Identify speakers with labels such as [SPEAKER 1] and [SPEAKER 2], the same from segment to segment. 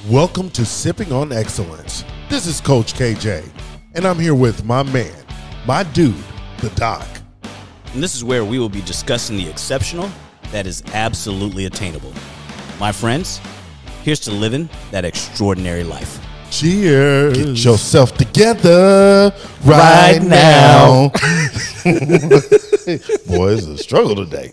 [SPEAKER 1] Welcome to Sipping on Excellence. This is Coach KJ, and I'm here with my man, my dude, the Doc.
[SPEAKER 2] And this is where we will be discussing the exceptional that is absolutely attainable. My friends, here's to living that extraordinary life.
[SPEAKER 1] Cheers. Get yourself together right now. Boy, it's a struggle today.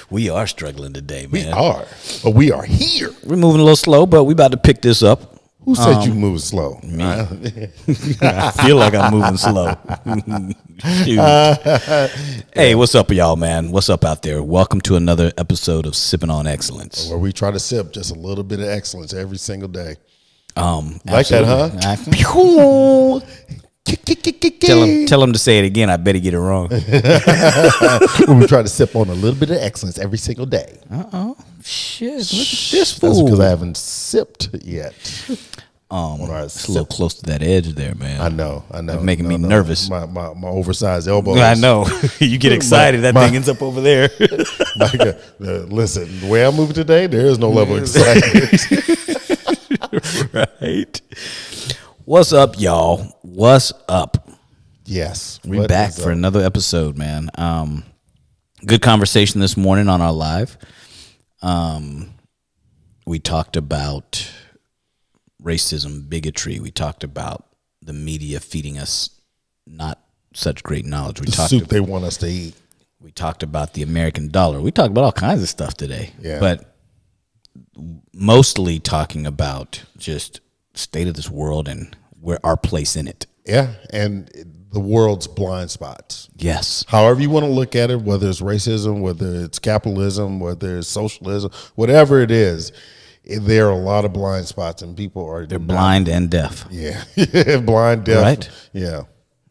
[SPEAKER 2] We are struggling today, man.
[SPEAKER 1] We are, but we are here.
[SPEAKER 2] We're moving a little slow, but we about to pick this up.
[SPEAKER 1] Who said you move slow?
[SPEAKER 2] Me. I feel like I'm moving slow. Hey, what's up, y'all, man? What's up out there? Welcome to another episode of Sippin' on Excellence,
[SPEAKER 1] where we try to sip just a little bit of excellence every single day.
[SPEAKER 2] Like
[SPEAKER 1] that, huh?
[SPEAKER 2] Tell him to say it again. I bet he get it wrong.
[SPEAKER 1] We try to sip on a little bit of excellence every single day.
[SPEAKER 2] Shit, look at this
[SPEAKER 1] That's
[SPEAKER 2] fool.
[SPEAKER 1] because I haven't sipped yet.
[SPEAKER 2] It's a little close to that edge there, man.
[SPEAKER 1] I know.
[SPEAKER 2] Making me nervous.
[SPEAKER 1] My oversized elbows.
[SPEAKER 2] I know. You get excited. That thing ends up over there.
[SPEAKER 1] Listen, the way I'm moving today, there is no level of excitement.
[SPEAKER 2] Right. What's up, y'all? What's up?
[SPEAKER 1] Yes.
[SPEAKER 2] We're back for another episode, man. Good conversation this morning on our live. We talked about racism, bigotry. We talked about the media feeding us not such great knowledge. We talked
[SPEAKER 1] soup they want us to eat.
[SPEAKER 2] We talked about the American dollar. We talked about all kinds of stuff today.
[SPEAKER 1] Yeah.
[SPEAKER 2] But mostly talking about just state of this world and where our place in it.
[SPEAKER 1] Yeah, and the world's blind spots.
[SPEAKER 2] Yes.
[SPEAKER 1] However you want to look at it, whether it's racism, whether it's capitalism, whether it's socialism, whatever it is, there are a lot of blind spots, and people are
[SPEAKER 2] blind and deaf.
[SPEAKER 1] Yeah, blind, deaf.
[SPEAKER 2] Right?
[SPEAKER 1] Yeah.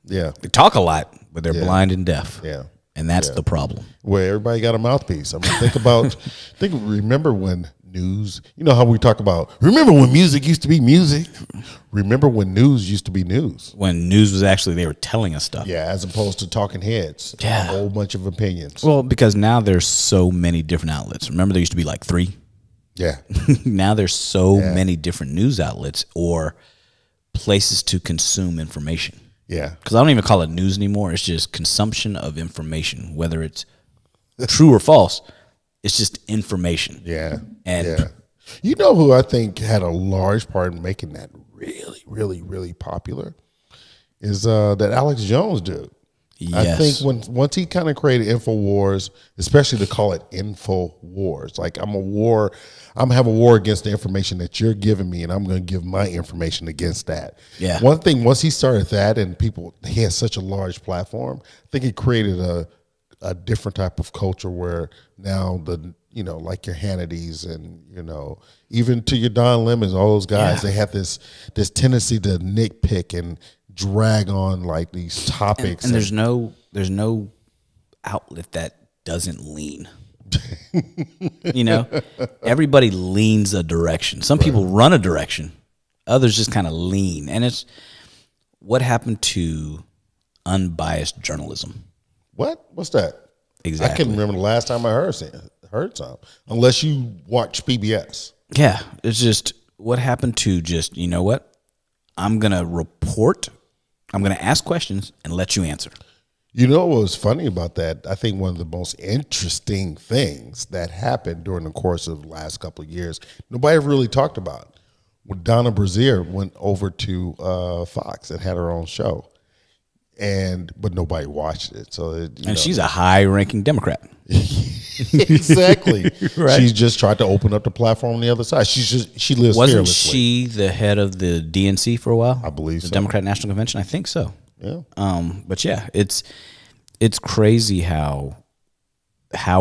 [SPEAKER 1] They
[SPEAKER 2] talk a lot, but they're blind and deaf.
[SPEAKER 1] Yeah.
[SPEAKER 2] And that's the problem.
[SPEAKER 1] Where everybody got a mouthpiece. I mean, remember when news, you know how we talk about, remember when music used to be music? Remember when news used to be news?
[SPEAKER 2] When news was actually, they were telling us stuff.
[SPEAKER 1] Yeah, as opposed to talking heads.
[SPEAKER 2] Yeah.
[SPEAKER 1] A whole bunch of opinions.
[SPEAKER 2] Well, because now there's so many different outlets. Remember there used to be like 3?
[SPEAKER 1] Yeah.
[SPEAKER 2] Now there's so many different news outlets or places to consume information.
[SPEAKER 1] Yeah.
[SPEAKER 2] Because I don't even call it news anymore. It's just consumption of information, whether it's true or false. It's just information.
[SPEAKER 1] Yeah.
[SPEAKER 2] And
[SPEAKER 1] you know who I think had a large part in making that really, really, really popular is that Alex Jones dude.
[SPEAKER 2] Yes.
[SPEAKER 1] I think once he kind of created InfoWars, especially to call it InfoWars, like I'm have a war against the information that you're giving me, and I'm going to give my information against that. Yeah. One thing, once he started that, and he had such a large platform, I think it created a different type of culture where now like your Hannitys and, even to your Don Lemons, all those guys, they have this tendency to nitpick and drag on like these topics.
[SPEAKER 2] And there's no outlet that doesn't lean. Everybody leans a direction. Some people run a direction. Others just kind of lean. And it's what happened to unbiased journalism.
[SPEAKER 1] What's that?
[SPEAKER 2] Exactly.
[SPEAKER 1] I can't remember the last time I heard some, unless you watch PBS.
[SPEAKER 2] Yeah, it's just what happened to just, you know what? I'm going to report, I'm going to ask questions and let you answer.
[SPEAKER 1] You know what was funny about that? I think one of the most interesting things that happened during the course of the last couple of years, nobody really talked about. When Donna Brazier went over to Fox and had her own show. But nobody watched it.
[SPEAKER 2] She's a high-ranking Democrat.
[SPEAKER 1] Exactly.
[SPEAKER 2] Right.
[SPEAKER 1] She's just tried to open up the platform on the other side. She lives
[SPEAKER 2] Wasn't
[SPEAKER 1] fearlessly.
[SPEAKER 2] she the head of the DNC for a while?
[SPEAKER 1] I believe
[SPEAKER 2] the
[SPEAKER 1] so.
[SPEAKER 2] Democrat National Convention. I think so.
[SPEAKER 1] Yeah.
[SPEAKER 2] But yeah, it's crazy how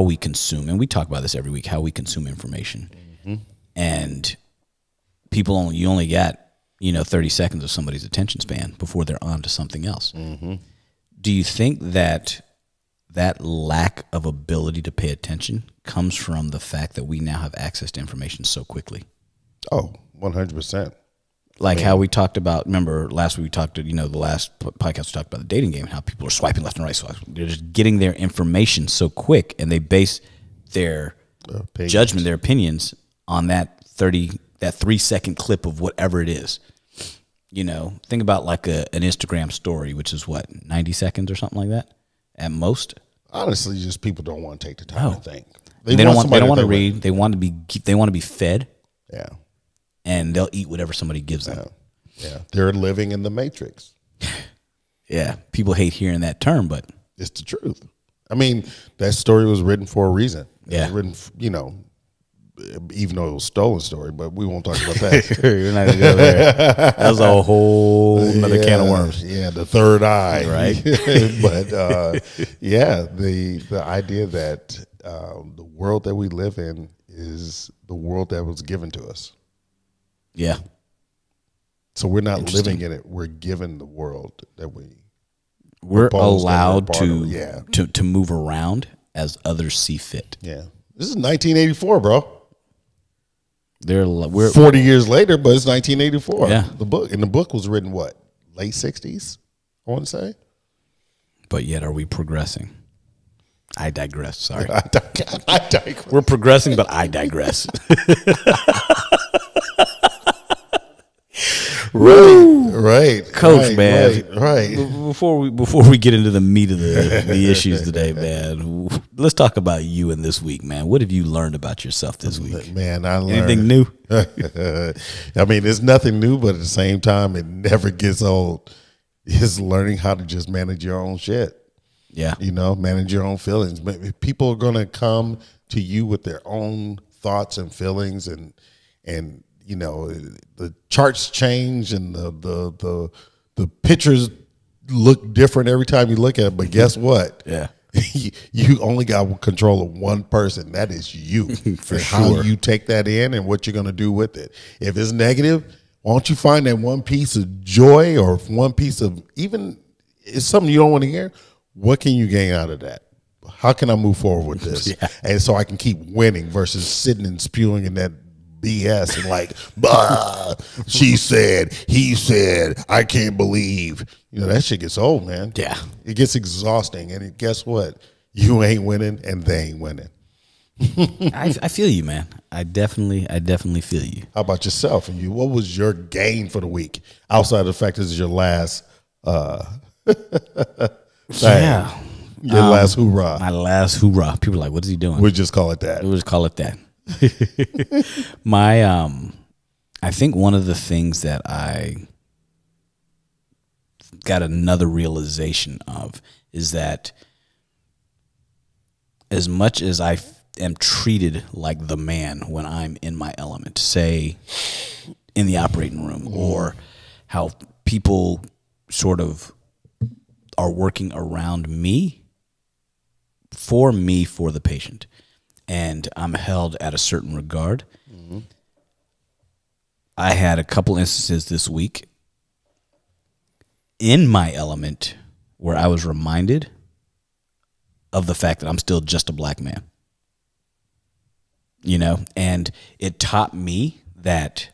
[SPEAKER 2] we consume, and we talk about this every week. How we consume information, and you only got 30 seconds of somebody's attention span before they're on to something else. Do you think that lack of ability to pay attention comes from the fact that we now have access to information so quickly?
[SPEAKER 1] Oh, 100%.
[SPEAKER 2] Like how we talked about, remember last week we talked to, the last podcast we talked about the dating game, how people are swiping left and right. So they're just getting their information so quick, and they base their judgment, their opinions on that 30 that 3-second clip of whatever it is. You know, think about like an Instagram story, which is what, 90 seconds or something like that at most.
[SPEAKER 1] Honestly, just people don't want to take the time to think.
[SPEAKER 2] They don't want to read. They want to be fed.
[SPEAKER 1] Yeah.
[SPEAKER 2] And they'll eat whatever somebody gives them.
[SPEAKER 1] Yeah. They're living in the matrix.
[SPEAKER 2] Yeah. People hate hearing that term, but
[SPEAKER 1] it's the truth. I mean, that story was written for a reason.
[SPEAKER 2] Yeah.
[SPEAKER 1] It was written, you know, even though it was a stolen story, but we won't talk about that.
[SPEAKER 2] You're not gonna go there. That's a whole other can of worms.
[SPEAKER 1] Yeah, the third eye,
[SPEAKER 2] right?
[SPEAKER 1] But yeah, the idea that the world that we live in is the world that was given to us.
[SPEAKER 2] Yeah.
[SPEAKER 1] So we're not living in it; we're given the world that
[SPEAKER 2] we're allowed to move around as others see fit.
[SPEAKER 1] Yeah, this is 1984, bro.
[SPEAKER 2] We're
[SPEAKER 1] 40 years later, but it's 1984.
[SPEAKER 2] Yeah.
[SPEAKER 1] The book was written what, late 60s, I want to say.
[SPEAKER 2] But yet, are we progressing? I digress. Sorry.
[SPEAKER 1] I digress.
[SPEAKER 2] We're progressing, but I digress.
[SPEAKER 1] Right,
[SPEAKER 2] Coach, man.
[SPEAKER 1] Right.
[SPEAKER 2] Before we get into the meat of the issues today, man, let's talk about you in this week, man. What have you learned about yourself this week?
[SPEAKER 1] Man, I learned
[SPEAKER 2] anything new?
[SPEAKER 1] I mean, it's nothing new, but at the same time, it never gets old. It's learning how to just manage your own shit.
[SPEAKER 2] Yeah,
[SPEAKER 1] you know, manage your own feelings. People are going to come to you with their own thoughts and feelings, and you know, the charts change and the pictures look different every time you look at it. But guess what?
[SPEAKER 2] Yeah.
[SPEAKER 1] You only got control of one person. That is you.
[SPEAKER 2] For
[SPEAKER 1] and
[SPEAKER 2] sure.
[SPEAKER 1] How you take that in and what you're going to do with it. If it's negative, why don't you find that one piece of joy or one piece of, even it's something you don't want to hear, what can you gain out of that? How can I move forward with this?
[SPEAKER 2] Yeah.
[SPEAKER 1] And so I can keep winning versus sitting and spewing in that BS and like, bah, she said, he said, I can't believe. You know, that shit gets old, man.
[SPEAKER 2] Yeah.
[SPEAKER 1] It gets exhausting. And guess what? You ain't winning and they ain't winning.
[SPEAKER 2] I feel you, man. I definitely feel you.
[SPEAKER 1] How about yourself? And you, what was your gain for the week outside of the fact this is your last
[SPEAKER 2] yeah.
[SPEAKER 1] Your last hoorah.
[SPEAKER 2] My last hoorah. People are like, what is he doing?
[SPEAKER 1] We'll just call it that.
[SPEAKER 2] We'll just call it that. I think one of the things that I got another realization of is that as much as I am treated like the man when I'm in my element, say in the operating room, or how people sort of are working around me for the patient, and I'm held at a certain regard. Mm-hmm. I had a couple instances this week in my element where I was reminded of the fact that I'm still just a black man. You know, and it taught me that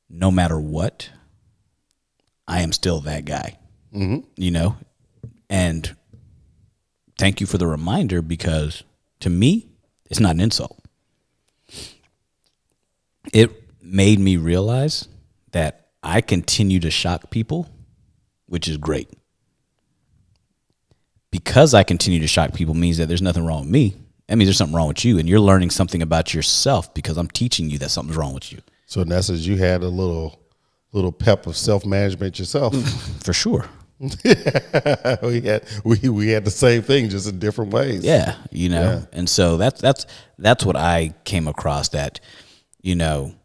[SPEAKER 2] no matter what, I am still that guy. Mm-hmm. You know, and thank you for the reminder, because to me, it's not an insult. It made me realize that I continue to shock people, which is great. Because I continue to shock people means that there's nothing wrong with me. That means there's something wrong with you, and you're learning something about yourself because I'm teaching you that something's wrong with you.
[SPEAKER 1] So in essence, you had a little pep of self-management yourself.
[SPEAKER 2] For sure.
[SPEAKER 1] we had the same thing, just in different ways.
[SPEAKER 2] Yeah, you know. Yeah. And so that's what I came across, that, you know,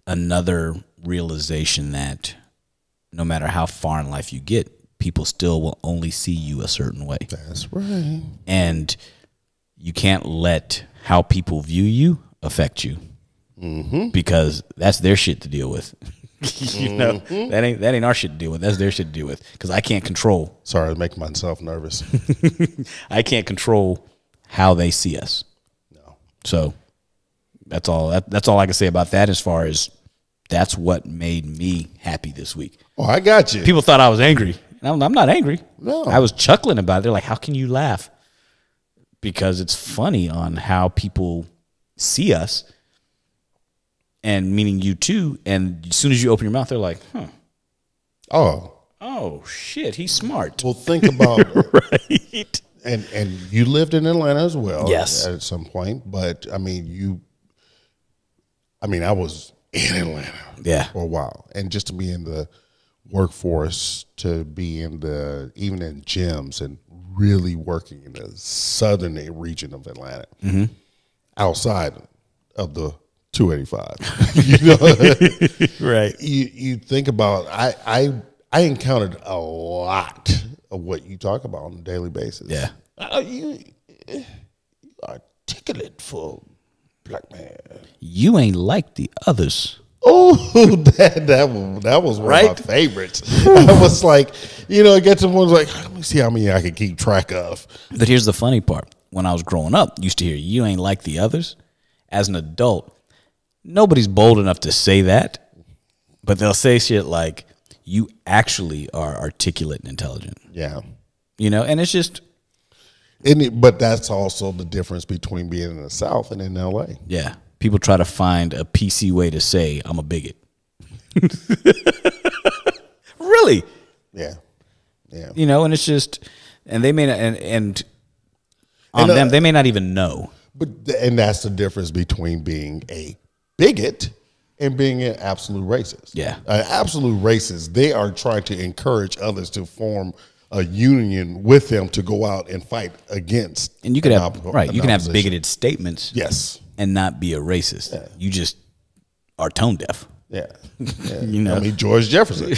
[SPEAKER 2] another realization that no matter how far in life you get, people still will only see you a certain way.
[SPEAKER 1] That's right.
[SPEAKER 2] And you can't let how people view you affect you. Mm-hmm. Because that's their shit to deal with. You know, that ain't our shit to deal with. That's their shit to deal with. Because I can't control.
[SPEAKER 1] Sorry, I make myself nervous.
[SPEAKER 2] I can't control how they see us.
[SPEAKER 1] No.
[SPEAKER 2] So that's all. That's all I can say about that. As far as that's what made me happy this week.
[SPEAKER 1] Oh, I got you.
[SPEAKER 2] People thought I was angry. I'm not angry.
[SPEAKER 1] No,
[SPEAKER 2] I was chuckling about it. They're like, "How can you laugh?" Because it's funny on how people see us. and meaning you too. And as soon as you open your mouth, they're like, huh. Oh shit, he's smart.
[SPEAKER 1] Well, think about
[SPEAKER 2] right.
[SPEAKER 1] And you lived in Atlanta as well.
[SPEAKER 2] Yes.
[SPEAKER 1] At some point, but I mean, I was in Atlanta for a while, and just to be in the workforce, to be even in gyms and really working in the southern region of Atlanta, outside of the 285.
[SPEAKER 2] Right.
[SPEAKER 1] You think about, I encountered a lot of what you talk about on a daily basis.
[SPEAKER 2] Yeah.
[SPEAKER 1] You articulate for black man.
[SPEAKER 2] You ain't like the others.
[SPEAKER 1] Oh, that was one of my favorites. I was like, it gets to one like, let me see how many I can keep track of.
[SPEAKER 2] But here's the funny part. When I was growing up, used to hear you ain't like the others. As an adult, nobody's bold enough to say that, but they'll say shit like, you actually are articulate and intelligent.
[SPEAKER 1] Yeah.
[SPEAKER 2] And it's just.
[SPEAKER 1] But that's also the difference between being in the South and in L.A.
[SPEAKER 2] Yeah. People try to find a PC way to say I'm a bigot. Really?
[SPEAKER 1] Yeah. Yeah.
[SPEAKER 2] And it's just, and they may not, and on them, they may not even know.
[SPEAKER 1] And that's the difference between being a bigot and being an absolute racist.
[SPEAKER 2] Yeah.
[SPEAKER 1] An absolute racist, they are trying to encourage others to form a union with them to go out and fight against.
[SPEAKER 2] And you could have, you can have bigoted statements.
[SPEAKER 1] Yes.
[SPEAKER 2] And not be a racist. Yeah. You just are tone deaf.
[SPEAKER 1] Yeah. I mean, George Jefferson.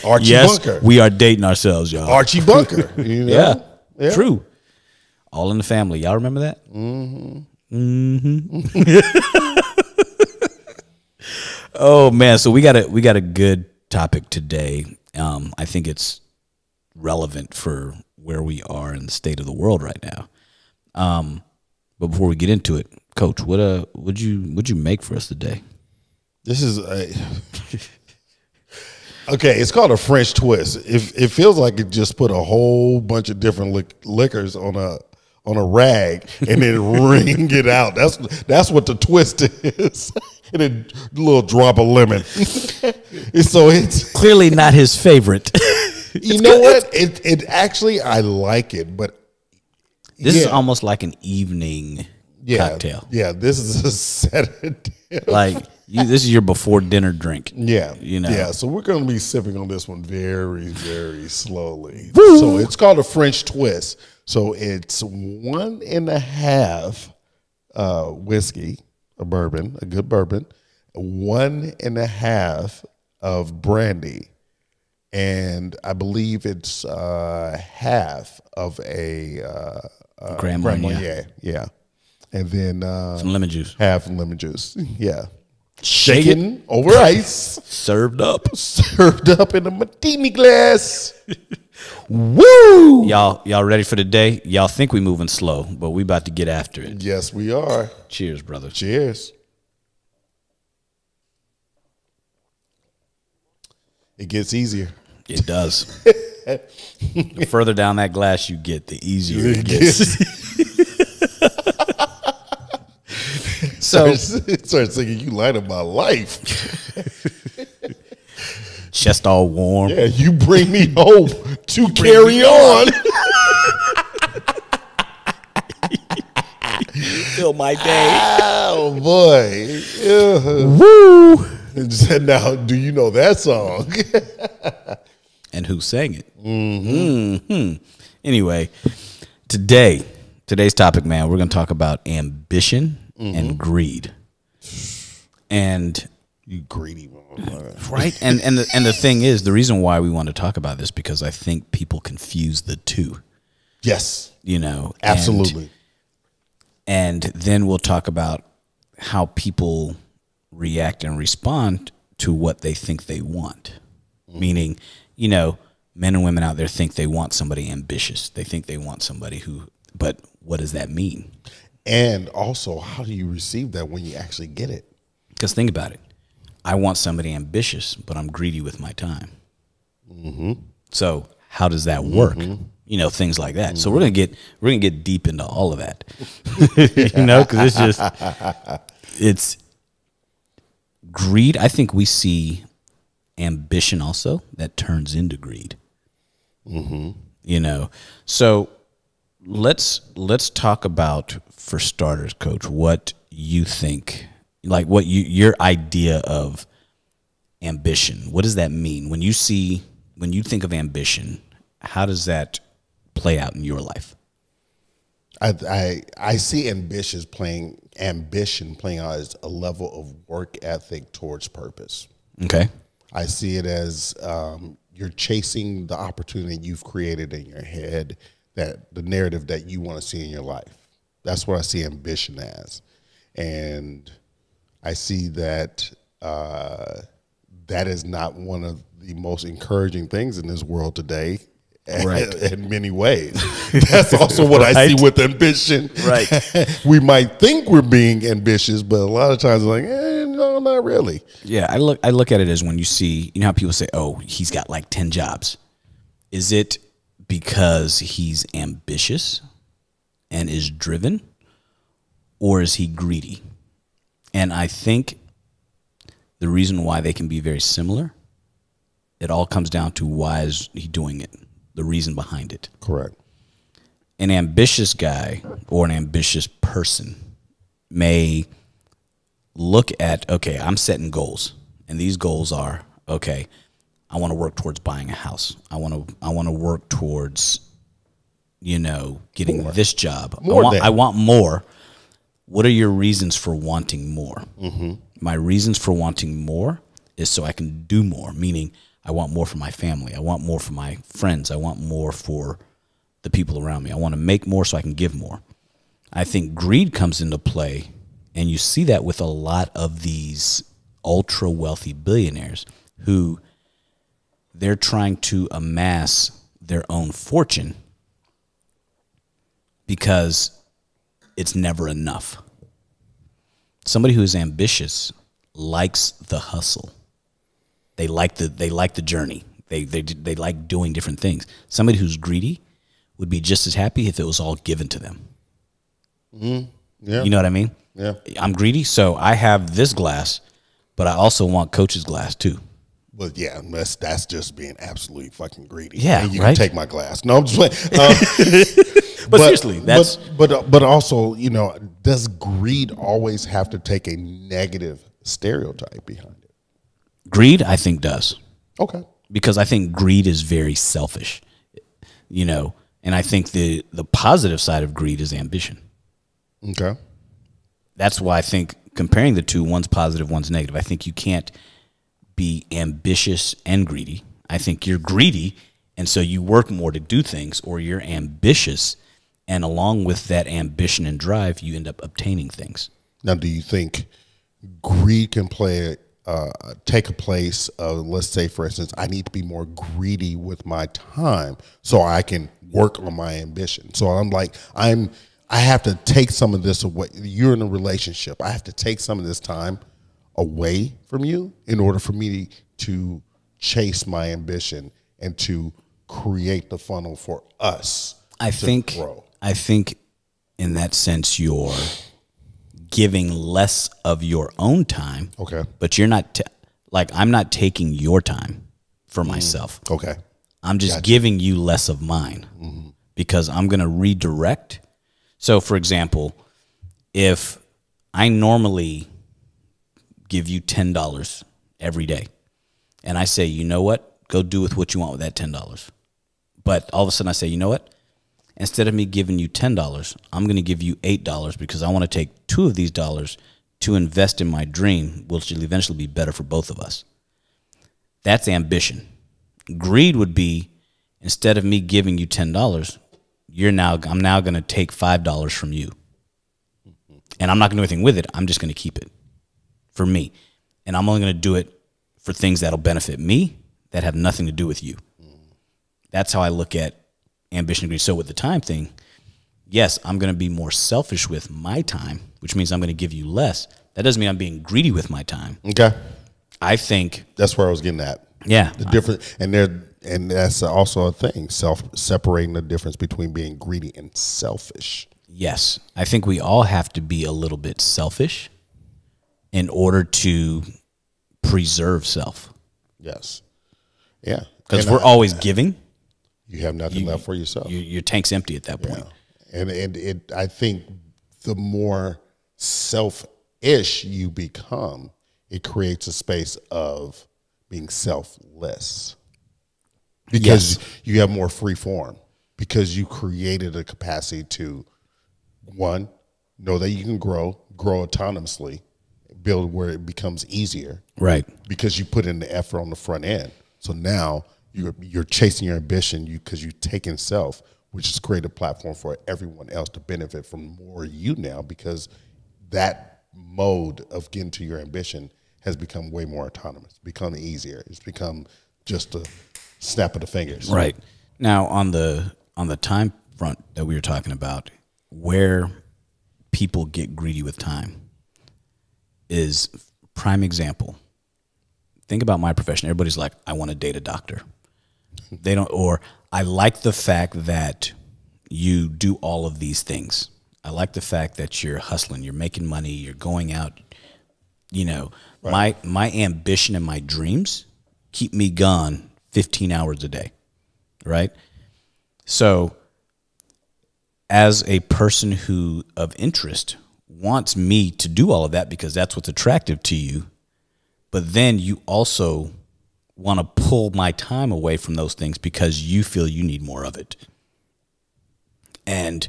[SPEAKER 1] Archie Bunker.
[SPEAKER 2] We are dating ourselves, y'all.
[SPEAKER 1] Archie Bunker. Yeah.
[SPEAKER 2] True. All in the Family. Y'all remember that? Oh man, so we got a good topic today. I think it's relevant for where we are in the state of the world right now. But before we get into it, Coach, would you make for us today?
[SPEAKER 1] This is okay. It's called a French twist. It feels like it just put a whole bunch of different liquors on a rag and then wring it out. That's what the twist is. And a little drop of lemon. So it's
[SPEAKER 2] clearly not his favorite.
[SPEAKER 1] You know what? It actually, I like it, but
[SPEAKER 2] this is almost like an evening cocktail.
[SPEAKER 1] Yeah, this is a sedative.
[SPEAKER 2] Like this is your before dinner drink.
[SPEAKER 1] Yeah, Yeah, so we're going to be sipping on this one very, very slowly. Woo! So it's called a French twist. So it's 1.5 whiskey, a good bourbon, 1.5 of brandy, and I believe it's half of a
[SPEAKER 2] Grand Marnier.
[SPEAKER 1] Yeah. And then
[SPEAKER 2] some lemon juice.
[SPEAKER 1] Half lemon juice. Yeah.
[SPEAKER 2] Shaken
[SPEAKER 1] over ice.
[SPEAKER 2] Served up
[SPEAKER 1] in a martini glass.
[SPEAKER 2] Woo! Y'all ready for the day? Y'all think we moving slow, but we about to get after it.
[SPEAKER 1] Yes, we are.
[SPEAKER 2] Cheers, brother.
[SPEAKER 1] Cheers. It gets easier.
[SPEAKER 2] It does. The further down that glass you get, the easier it gets.
[SPEAKER 1] So start singing "You Light Up My Life."
[SPEAKER 2] Chest all warm.
[SPEAKER 1] Yeah, you bring me hope to carry on.
[SPEAKER 2] Fill my day.
[SPEAKER 1] Oh boy.
[SPEAKER 2] Woo!
[SPEAKER 1] Now, do you know that song?
[SPEAKER 2] And who sang it? Mm-hmm. Anyway, today's topic, man, we're going to talk about ambition and greed. And
[SPEAKER 1] you greedy motherfucker.
[SPEAKER 2] Right? And the thing is, the reason why we want to talk about this, because I think people confuse the two.
[SPEAKER 1] Yes.
[SPEAKER 2] Absolutely. And then we'll talk about how people react and respond to what they think they want. Meaning, men and women out there think they want somebody ambitious. They think they want somebody but what does that mean?
[SPEAKER 1] And also, how do you receive that when you actually get it?
[SPEAKER 2] Because think about it. I want somebody ambitious, but I'm greedy with my time. So how does that work? Things like that. So we're gonna get deep into all of that. Because it's greed. I think we see ambition also that turns into greed. You know, so let's talk about, for starters, Coach, what you think, like what your idea of ambition. What does that mean when you think of ambition? How does that play out in your life?
[SPEAKER 1] I see ambition playing out as a level of work ethic towards purpose.
[SPEAKER 2] Okay.
[SPEAKER 1] I see it as you're chasing the opportunity you've created in your head, that the narrative that you want to see in your life. That's what I see ambition as. And I see that that is not one of the most encouraging things in this world today. Right. In many ways. That's also what I see with ambition.
[SPEAKER 2] Right.
[SPEAKER 1] We might think we're being ambitious, but a lot of times like, no, not really.
[SPEAKER 2] Yeah, I look at it as when you see, you know how people say, oh, he's got like 10 jobs. Is it because he's ambitious and is driven, or is he greedy? And I think the reason why they can be very similar, it all comes down to why is he doing it, the reason behind it.
[SPEAKER 1] Correct.
[SPEAKER 2] An ambitious guy or an ambitious person may look at, okay, I'm setting goals, and these goals are, okay, I want to work towards buying a house. I want to work towards, you know, getting this job. I want more. What are your reasons for wanting more? My reasons for wanting more is so I can do more, meaning I want more for my family. I want more for my friends. I want more for the people around me. I want to make more so I can give more. I think greed comes into play, and you see that with a lot of these ultra wealthy billionaires who they're trying to amass their own fortune because it's never enough. Somebody who is ambitious likes the hustle. They like the journey. They like doing different things. Somebody who's greedy would be just as happy if it was all given to them. Yeah. You know what I mean?
[SPEAKER 1] Yeah.
[SPEAKER 2] I'm greedy, so I have this glass, but I also want Coach's glass too.
[SPEAKER 1] But yeah, that's just being absolutely fucking greedy.
[SPEAKER 2] Yeah,
[SPEAKER 1] and you
[SPEAKER 2] right?
[SPEAKER 1] can take my glass. No, I'm just playing.
[SPEAKER 2] But seriously, that's
[SPEAKER 1] but also, you know, does greed always have to take a negative stereotype behind it?
[SPEAKER 2] Greed, I think, does.
[SPEAKER 1] Okay.
[SPEAKER 2] Because I think greed is very selfish, you know, and I think the positive side of greed is ambition.
[SPEAKER 1] Okay.
[SPEAKER 2] That's why I think comparing the two, one's positive, one's negative. I think you can't be ambitious and greedy. I think you're greedy, and so you work more to do things, or you're ambitious, and along with that ambition and drive, you end up obtaining things.
[SPEAKER 1] Now, do you think greed can take a place of, let's say, for instance, I need to be more greedy with my time so I can work on my ambition? So I have to take some of this away. You're in a relationship. I have to take some of this time away from you in order for me to chase my ambition and to create the funnel for us to grow.
[SPEAKER 2] I think in that sense you're giving less of your own time.
[SPEAKER 1] Okay.
[SPEAKER 2] But you're not I'm not taking your time for myself.
[SPEAKER 1] Okay.
[SPEAKER 2] I'm just giving you less of mine because I'm going to redirect. So, for example, if I normally give you $10 every day, and I say, you know what, go do with what you want with that $10. But all of a sudden I say, you know what, instead of me giving you $10, I'm going to give you $8 because I want to take 2 of these dollars to invest in my dream, which will eventually be better for both of us. That's ambition. Greed would be, instead of me giving you $10, I'm now going to take $5 from you. And I'm not going to do anything with it. I'm just going to keep it for me. And I'm only going to do it for things that'll benefit me that have nothing to do with you. That's how I look at ambition and greed. So with the time thing, yes, I'm going to be more selfish with my time, which means I'm going to give you less. That doesn't mean I'm being greedy with my time.
[SPEAKER 1] Okay.
[SPEAKER 2] I think
[SPEAKER 1] that's where I was getting at.
[SPEAKER 2] Yeah.
[SPEAKER 1] The difference, and that's also a thing, separating the difference between being greedy and selfish.
[SPEAKER 2] Yes. I think we all have to be a little bit selfish in order to preserve self.
[SPEAKER 1] Yes. Yeah.
[SPEAKER 2] Because we're always giving.
[SPEAKER 1] You have nothing left for yourself.
[SPEAKER 2] Your tank's empty at that point.
[SPEAKER 1] Yeah. And I think the more selfish you become, it creates a space of being selfless. Because you have more free form. Because you created a capacity to, one, know that you can grow autonomously, build where it becomes easier.
[SPEAKER 2] Right.
[SPEAKER 1] Because you put in the effort on the front end. So now you're chasing your ambition because you've taken self, which has created a platform for everyone else to benefit from more you now, because that mode of getting to your ambition has become way more autonomous, become easier. It's become just a snap of the fingers.
[SPEAKER 2] Right. Now on the time front that we were talking about, where people get greedy with time is prime example. Think about my profession. Everybody's like, I want to date a doctor. They don't, or I like the fact that you do all of these things. I like the fact that you're hustling, you're making money, you're going out. You know, right. my ambition and my dreams keep me gone 15 hours a day, right? So as a person who of interest wants me to do all of that because that's what's attractive to you, but then you also want to pull my time away from those things because you feel you need more of it. And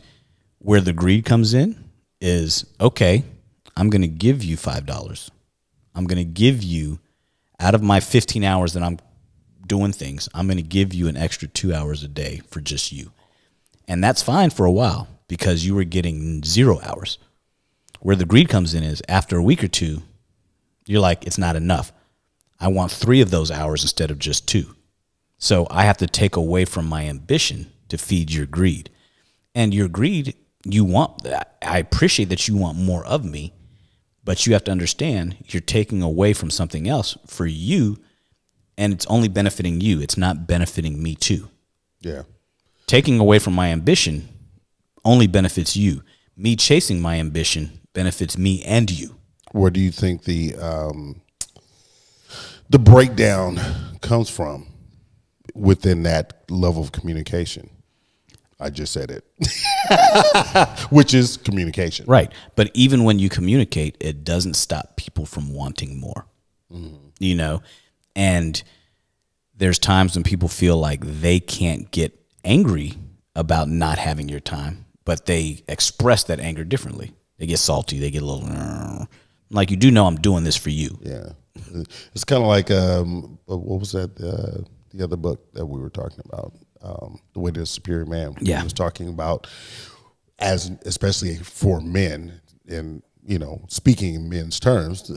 [SPEAKER 2] where the greed comes in is, okay, I'm going to give you $5. I'm going to give you, out of my 15 hours that I'm doing things, I'm going to give you an extra 2 hours a day for just you. And that's fine for a while because you were getting 0 hours. Where the greed comes in is after a week or two, you're like, it's not enough. I want 3 of those hours instead of just 2. So I have to take away from my ambition to feed your greed. And your greed, you want that. I appreciate that you want more of me, but you have to understand you're taking away from something else for you, and it's only benefiting you. It's not benefiting me too. Yeah. Taking away from my ambition only benefits you. Me chasing my ambition benefits me and you.
[SPEAKER 1] Where do you think the breakdown comes from within that level of communication? I just said it, which is communication.
[SPEAKER 2] Right. But even when you communicate, it doesn't stop people from wanting more, you know, and there's times when people feel like they can't get angry about not having your time, but they express that anger differently. They get salty. They get a little like, you do know I'm doing this for you.
[SPEAKER 1] Yeah. It's kind of like, what was that? The other book that we were talking about, The Way to the Superior Man.
[SPEAKER 2] Yeah.
[SPEAKER 1] He was talking about, especially for men, and, you know, speaking in men's terms,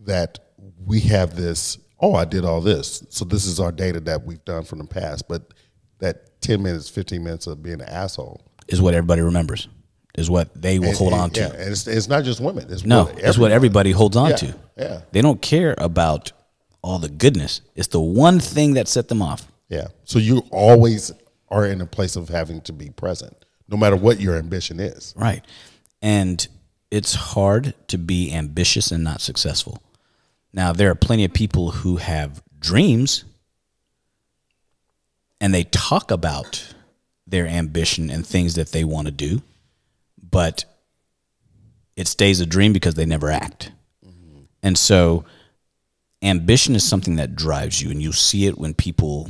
[SPEAKER 1] that we have this, oh, I did all this. So this is our data that we've done from the past. But that 10 minutes, 15 minutes of being an asshole
[SPEAKER 2] is what everybody remembers, is what they will hold on to.
[SPEAKER 1] Yeah, and it's not just women.
[SPEAKER 2] It's what everybody holds on to.
[SPEAKER 1] Yeah.
[SPEAKER 2] They don't care about all the goodness. It's the one thing that set them off.
[SPEAKER 1] Yeah. So you always are in a place of having to be present, no matter what your ambition is.
[SPEAKER 2] Right. And it's hard to be ambitious and not successful. Now, there are plenty of people who have dreams and they talk about their ambition and things that they want to do, but it stays a dream because they never act. Mm-hmm. And so ambition is something that drives you, and you see it when people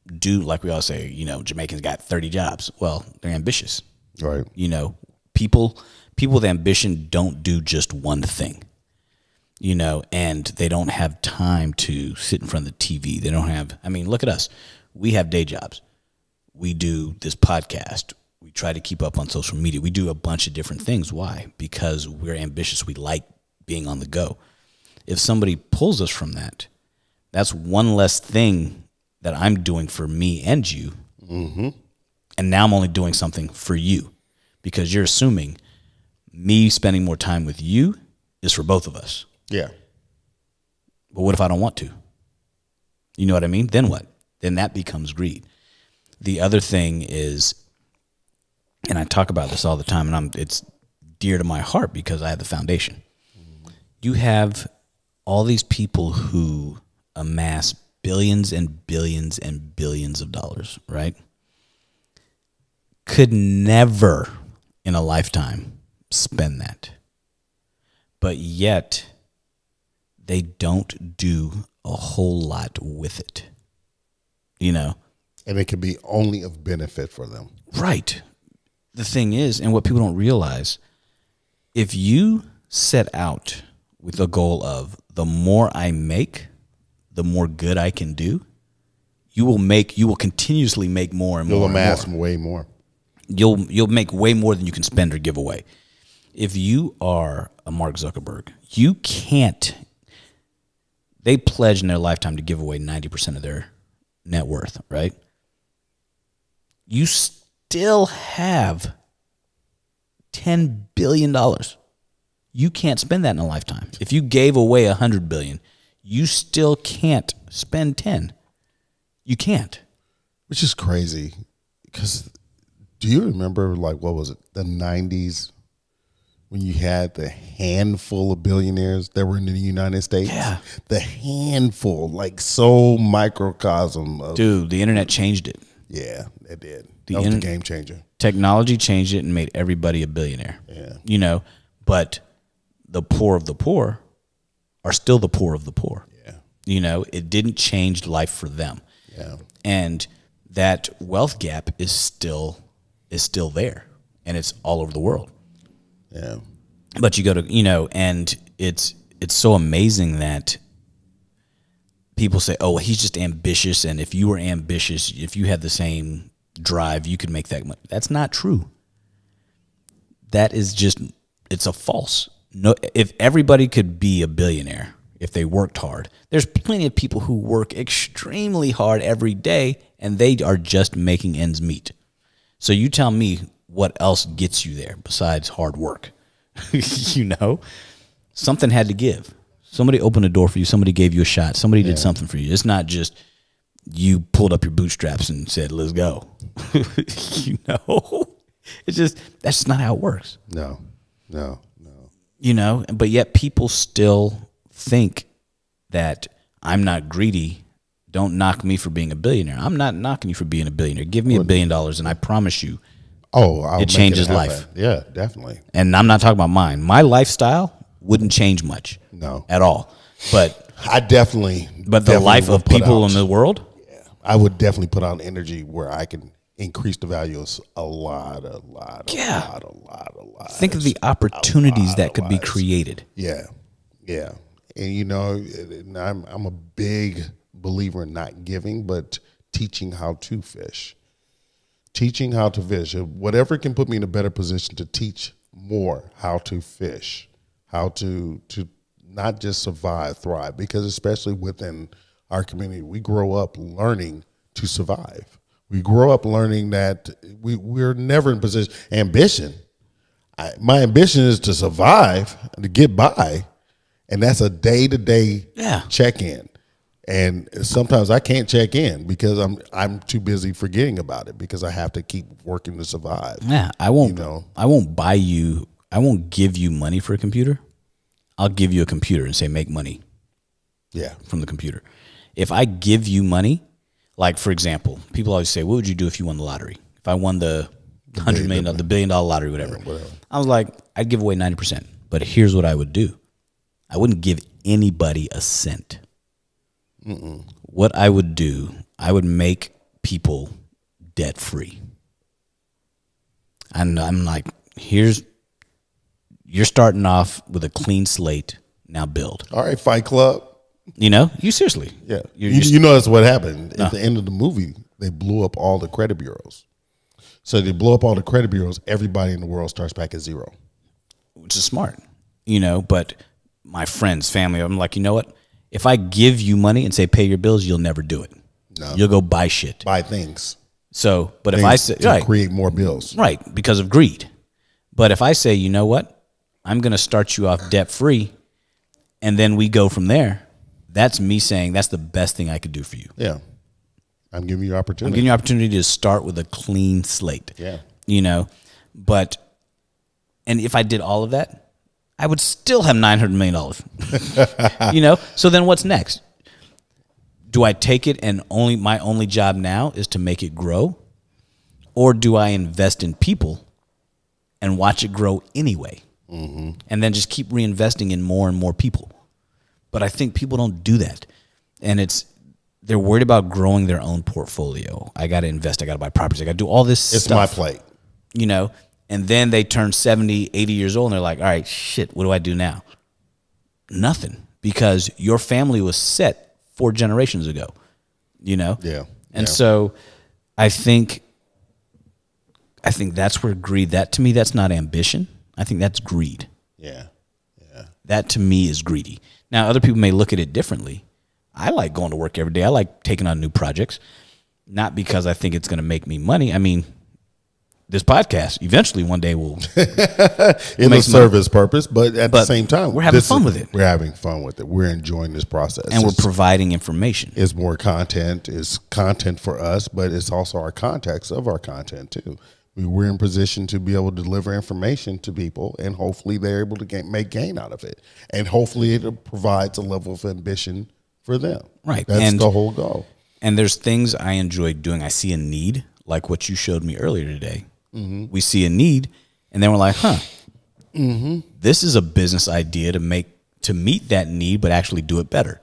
[SPEAKER 2] do, like we all say, you know, Jamaicans got 30 jobs. Well, they're ambitious.
[SPEAKER 1] Right.
[SPEAKER 2] You know, people with ambition don't do just one thing, you know, and they don't have time to sit in front of the TV. They don't have, I mean, look at us. We have day jobs. We do this podcast. We try to keep up on social media. We do a bunch of different things. Why? Because we're ambitious. We like being on the go. If somebody pulls us from that, that's one less thing that I'm doing for me and you. Mm-hmm. And now I'm only doing something for you, because you're assuming me spending more time with you is for both of us.
[SPEAKER 1] Yeah.
[SPEAKER 2] But what if I don't want to? You know what I mean? Then what? Then that becomes greed. The other thing is, and I talk about this all the time, and it's dear to my heart because I have the foundation. you have all these people who amass billions and billions and billions of dollars, right? Could never in a lifetime spend that. But yet they don't do a whole lot with it, you know?
[SPEAKER 1] And it could be only of benefit for them.
[SPEAKER 2] Right. The thing is, and what people don't realize, if you set out with the goal of the more I make, the more good I can do, you will continuously make more and more.
[SPEAKER 1] You'll amass way more.
[SPEAKER 2] You'll make way more than you can spend or give away. If you are a Mark Zuckerberg, you can't. They pledge in their lifetime to give away 90% of their net worth, right? You still have $10 billion. You can't spend that in a lifetime. If you gave away $100 billion, you still can't spend 10. You can't.
[SPEAKER 1] Which is crazy, because do you remember, like, what was it, the 90s, when you had the handful of billionaires that were in the United States?
[SPEAKER 2] Yeah.
[SPEAKER 1] The handful, like, so microcosm of.
[SPEAKER 2] Dude, the internet changed it.
[SPEAKER 1] Yeah, it did. That was the game changer.
[SPEAKER 2] Technology changed it and made everybody a billionaire.
[SPEAKER 1] Yeah.
[SPEAKER 2] You know, but the poor of the poor are still the poor of the poor.
[SPEAKER 1] Yeah.
[SPEAKER 2] You know, it didn't change life for them.
[SPEAKER 1] Yeah.
[SPEAKER 2] And that wealth gap is still there, and it's all over the world.
[SPEAKER 1] Yeah.
[SPEAKER 2] But you go to, you know, and it's so amazing that people say, oh, well, he's just ambitious, and if you were ambitious, if you had the same drive, you could make that money. That's not true. That is just, it's a false. No, if everybody could be a billionaire, if they worked hard, there's plenty of people who work extremely hard every day, and they are just making ends meet. So you tell me what else gets you there besides hard work? You know, something had to give. Somebody opened a door for you. Somebody gave you a shot. Somebody did something for you. It's not just you pulled up your bootstraps and said, let's go. You know, it's just, that's just not how it works.
[SPEAKER 1] No.
[SPEAKER 2] You know, but yet people still think that I'm not greedy. Don't knock me for being a billionaire. I'm not knocking you for being a billionaire. Give me $1 billion and I promise you, it changes life.
[SPEAKER 1] Yeah, definitely.
[SPEAKER 2] And I'm not talking about mine. My lifestyle wouldn't change much.
[SPEAKER 1] No.
[SPEAKER 2] At all. But the life of people in the world?
[SPEAKER 1] Yeah. I would definitely put out energy where I can increase the value of a lot.
[SPEAKER 2] Think of the opportunities that could be created.
[SPEAKER 1] Yeah. Yeah. And you know, I'm a big believer in not giving, but teaching how to fish. Teaching how to fish. Whatever can put me in a better position to teach more how to fish, how to not just survive, thrive. Because especially within our community, we grow up learning to survive. We grow up learning that we're never in position. Ambition. My ambition is to survive, to get by, and that's a day-to-day check-in. And sometimes I can't check in because I'm too busy forgetting about it because I have to keep working to survive.
[SPEAKER 2] Yeah, I won't. You know? I won't buy you. I won't give you money for a computer. I'll give you a computer and say make money.
[SPEAKER 1] Yeah,
[SPEAKER 2] from the computer. If I give you money, like for example, people always say, "What would you do if you won the lottery?" If I won the $100 million, the $1 billion lottery, whatever. I was like, I'd give away 90%. But here's what I would do: I wouldn't give anybody a cent. What I would do, I would make people debt free. And I'm like, you're starting off with a clean slate. Now build.
[SPEAKER 1] All right, Fight Club.
[SPEAKER 2] You know, you seriously.
[SPEAKER 1] Yeah. You know that's what happened. At the end of the movie, they blew up all the credit bureaus. So they blow up all the credit bureaus. Everybody in the world starts back at zero.
[SPEAKER 2] Which is smart. You know, but my friends, family, I'm like, you know what? If I give you money and say pay your bills, you'll never do it. No. You'll go buy shit.
[SPEAKER 1] Buy things.
[SPEAKER 2] So, but if I say
[SPEAKER 1] to create more bills.
[SPEAKER 2] Right, because of greed. But if I say, you know what? I'm going to start you off debt free and then we go from there. That's me saying that's the best thing I could do for you.
[SPEAKER 1] Yeah. I'm giving you opportunity.
[SPEAKER 2] I'm giving you opportunity to start with a clean slate.
[SPEAKER 1] Yeah.
[SPEAKER 2] You know, and if I did all of that, I would still have $900 million. You know? So then what's next? Do I take it and my only job now is to make it grow? Or do I invest in people and watch it grow anyway? And then just keep reinvesting in more and more people. But I think people don't do that. And they're worried about growing their own portfolio. I got to invest. I got to buy properties. I got to do all this stuff.
[SPEAKER 1] It's my plate.
[SPEAKER 2] You know? And then they turn 70, 80 years old, and they're like, all right, shit, what do I do now? Nothing. Because your family was set 4 generations ago. You know?
[SPEAKER 1] Yeah.
[SPEAKER 2] And so I think that's where greed, to me, that's not ambition. I think that's greed.
[SPEAKER 1] Yeah.
[SPEAKER 2] That to me is greedy. Now, other people may look at it differently. I like going to work every day. I like taking on new projects, not because I think it's going to make me money. I mean, this podcast eventually one day will
[SPEAKER 1] it'll serve its purpose, but at the same time,
[SPEAKER 2] we're having fun with it.
[SPEAKER 1] We're having fun with it. We're enjoying this process,
[SPEAKER 2] and we're providing information.
[SPEAKER 1] It's more content. It's content for us, but it's also our context of our content too. We're in position to be able to deliver information to people, and hopefully they're able to make gain out of it, and hopefully it provides a level of ambition for them.
[SPEAKER 2] Right,
[SPEAKER 1] that's the whole goal.
[SPEAKER 2] And there's things I enjoy doing. I see a need, like what you showed me earlier today. We see a need, and then we're like, huh, this is a business idea to meet that need, but actually do it better.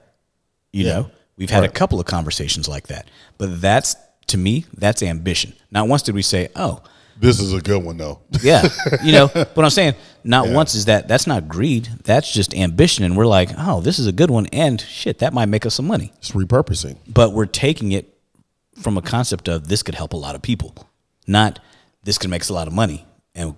[SPEAKER 2] You know, we've had a couple of conversations like that, but that's, to me, that's ambition. Not once did we say, oh,
[SPEAKER 1] this is a good one though.
[SPEAKER 2] Yeah. You know, but I'm saying not once is that's not greed. That's just ambition. And we're like, oh, this is a good one. And shit, that might make us some money.
[SPEAKER 1] It's repurposing.
[SPEAKER 2] But we're taking it from a concept of this could help a lot of people, not this could make us a lot of money. And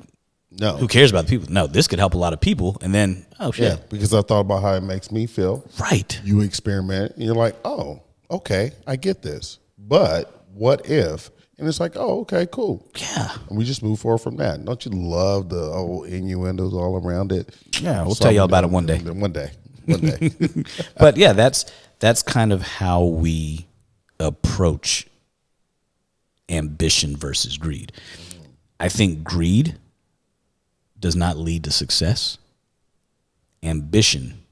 [SPEAKER 2] who cares about the people? No, this could help a lot of people. And then, oh shit.
[SPEAKER 1] Yeah, because I thought about how it makes me feel.
[SPEAKER 2] Right.
[SPEAKER 1] You experiment and you're like, oh, okay, I get this. But what if? And it's like, oh, okay, cool.
[SPEAKER 2] Yeah.
[SPEAKER 1] And we just move forward from that. Don't you love the old innuendos all around it?
[SPEAKER 2] Yeah, we'll tell you all about it one day.
[SPEAKER 1] One day.
[SPEAKER 2] But yeah, that's kind of how we approach ambition versus greed. I think greed does not lead to success. Ambition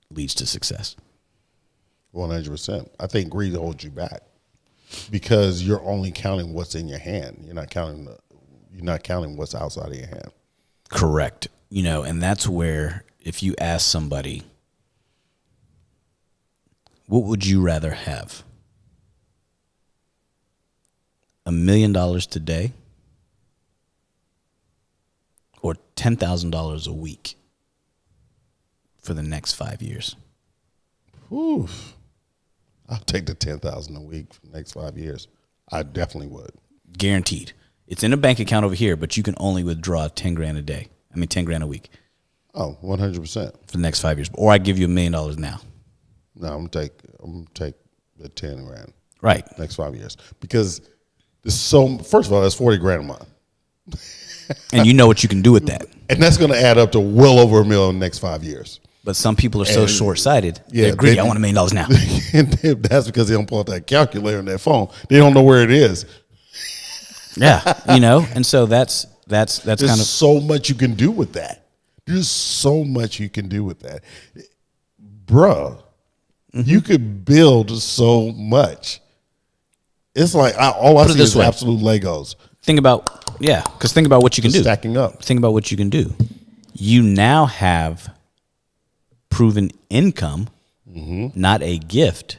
[SPEAKER 2] leads to success.
[SPEAKER 1] 100%. I think greed holds you back. Because you're only counting what's in your hand. You're not counting what's outside of your hand.
[SPEAKER 2] Correct. You know, and that's where if you ask somebody, what would you rather have? $1 million today or $10,000 a week for the next 5 years?
[SPEAKER 1] Oof. I'll take the $10,000 a week for the next 5 years. I definitely would.
[SPEAKER 2] Guaranteed. It's in a bank account over here, but you can only withdraw 10 grand a day. I mean, 10 grand a week.
[SPEAKER 1] Oh, 100%.
[SPEAKER 2] For the next 5 years. Or I give you $1 million now.
[SPEAKER 1] No, I'm gonna take the 10 grand.
[SPEAKER 2] Right.
[SPEAKER 1] Next 5 years. Because first of all, that's 40 grand a month.
[SPEAKER 2] And you know what you can do with that.
[SPEAKER 1] And that's gonna add up to well over $1 million in the next 5 years.
[SPEAKER 2] But some people are so short-sighted. Yeah, they're greedy. I want $1 million now.
[SPEAKER 1] And that's because they don't pull out that calculator on their phone. They don't know where it is.
[SPEAKER 2] Yeah, you know, and so that's kind of
[SPEAKER 1] so much you can do with that. There's so much you can do with that, bruh. You could build so much. It's like all I see is absolute Legos.
[SPEAKER 2] Think about because think about what you can do.
[SPEAKER 1] Stacking up.
[SPEAKER 2] Think about what you can do. You now have proven income, not a gift,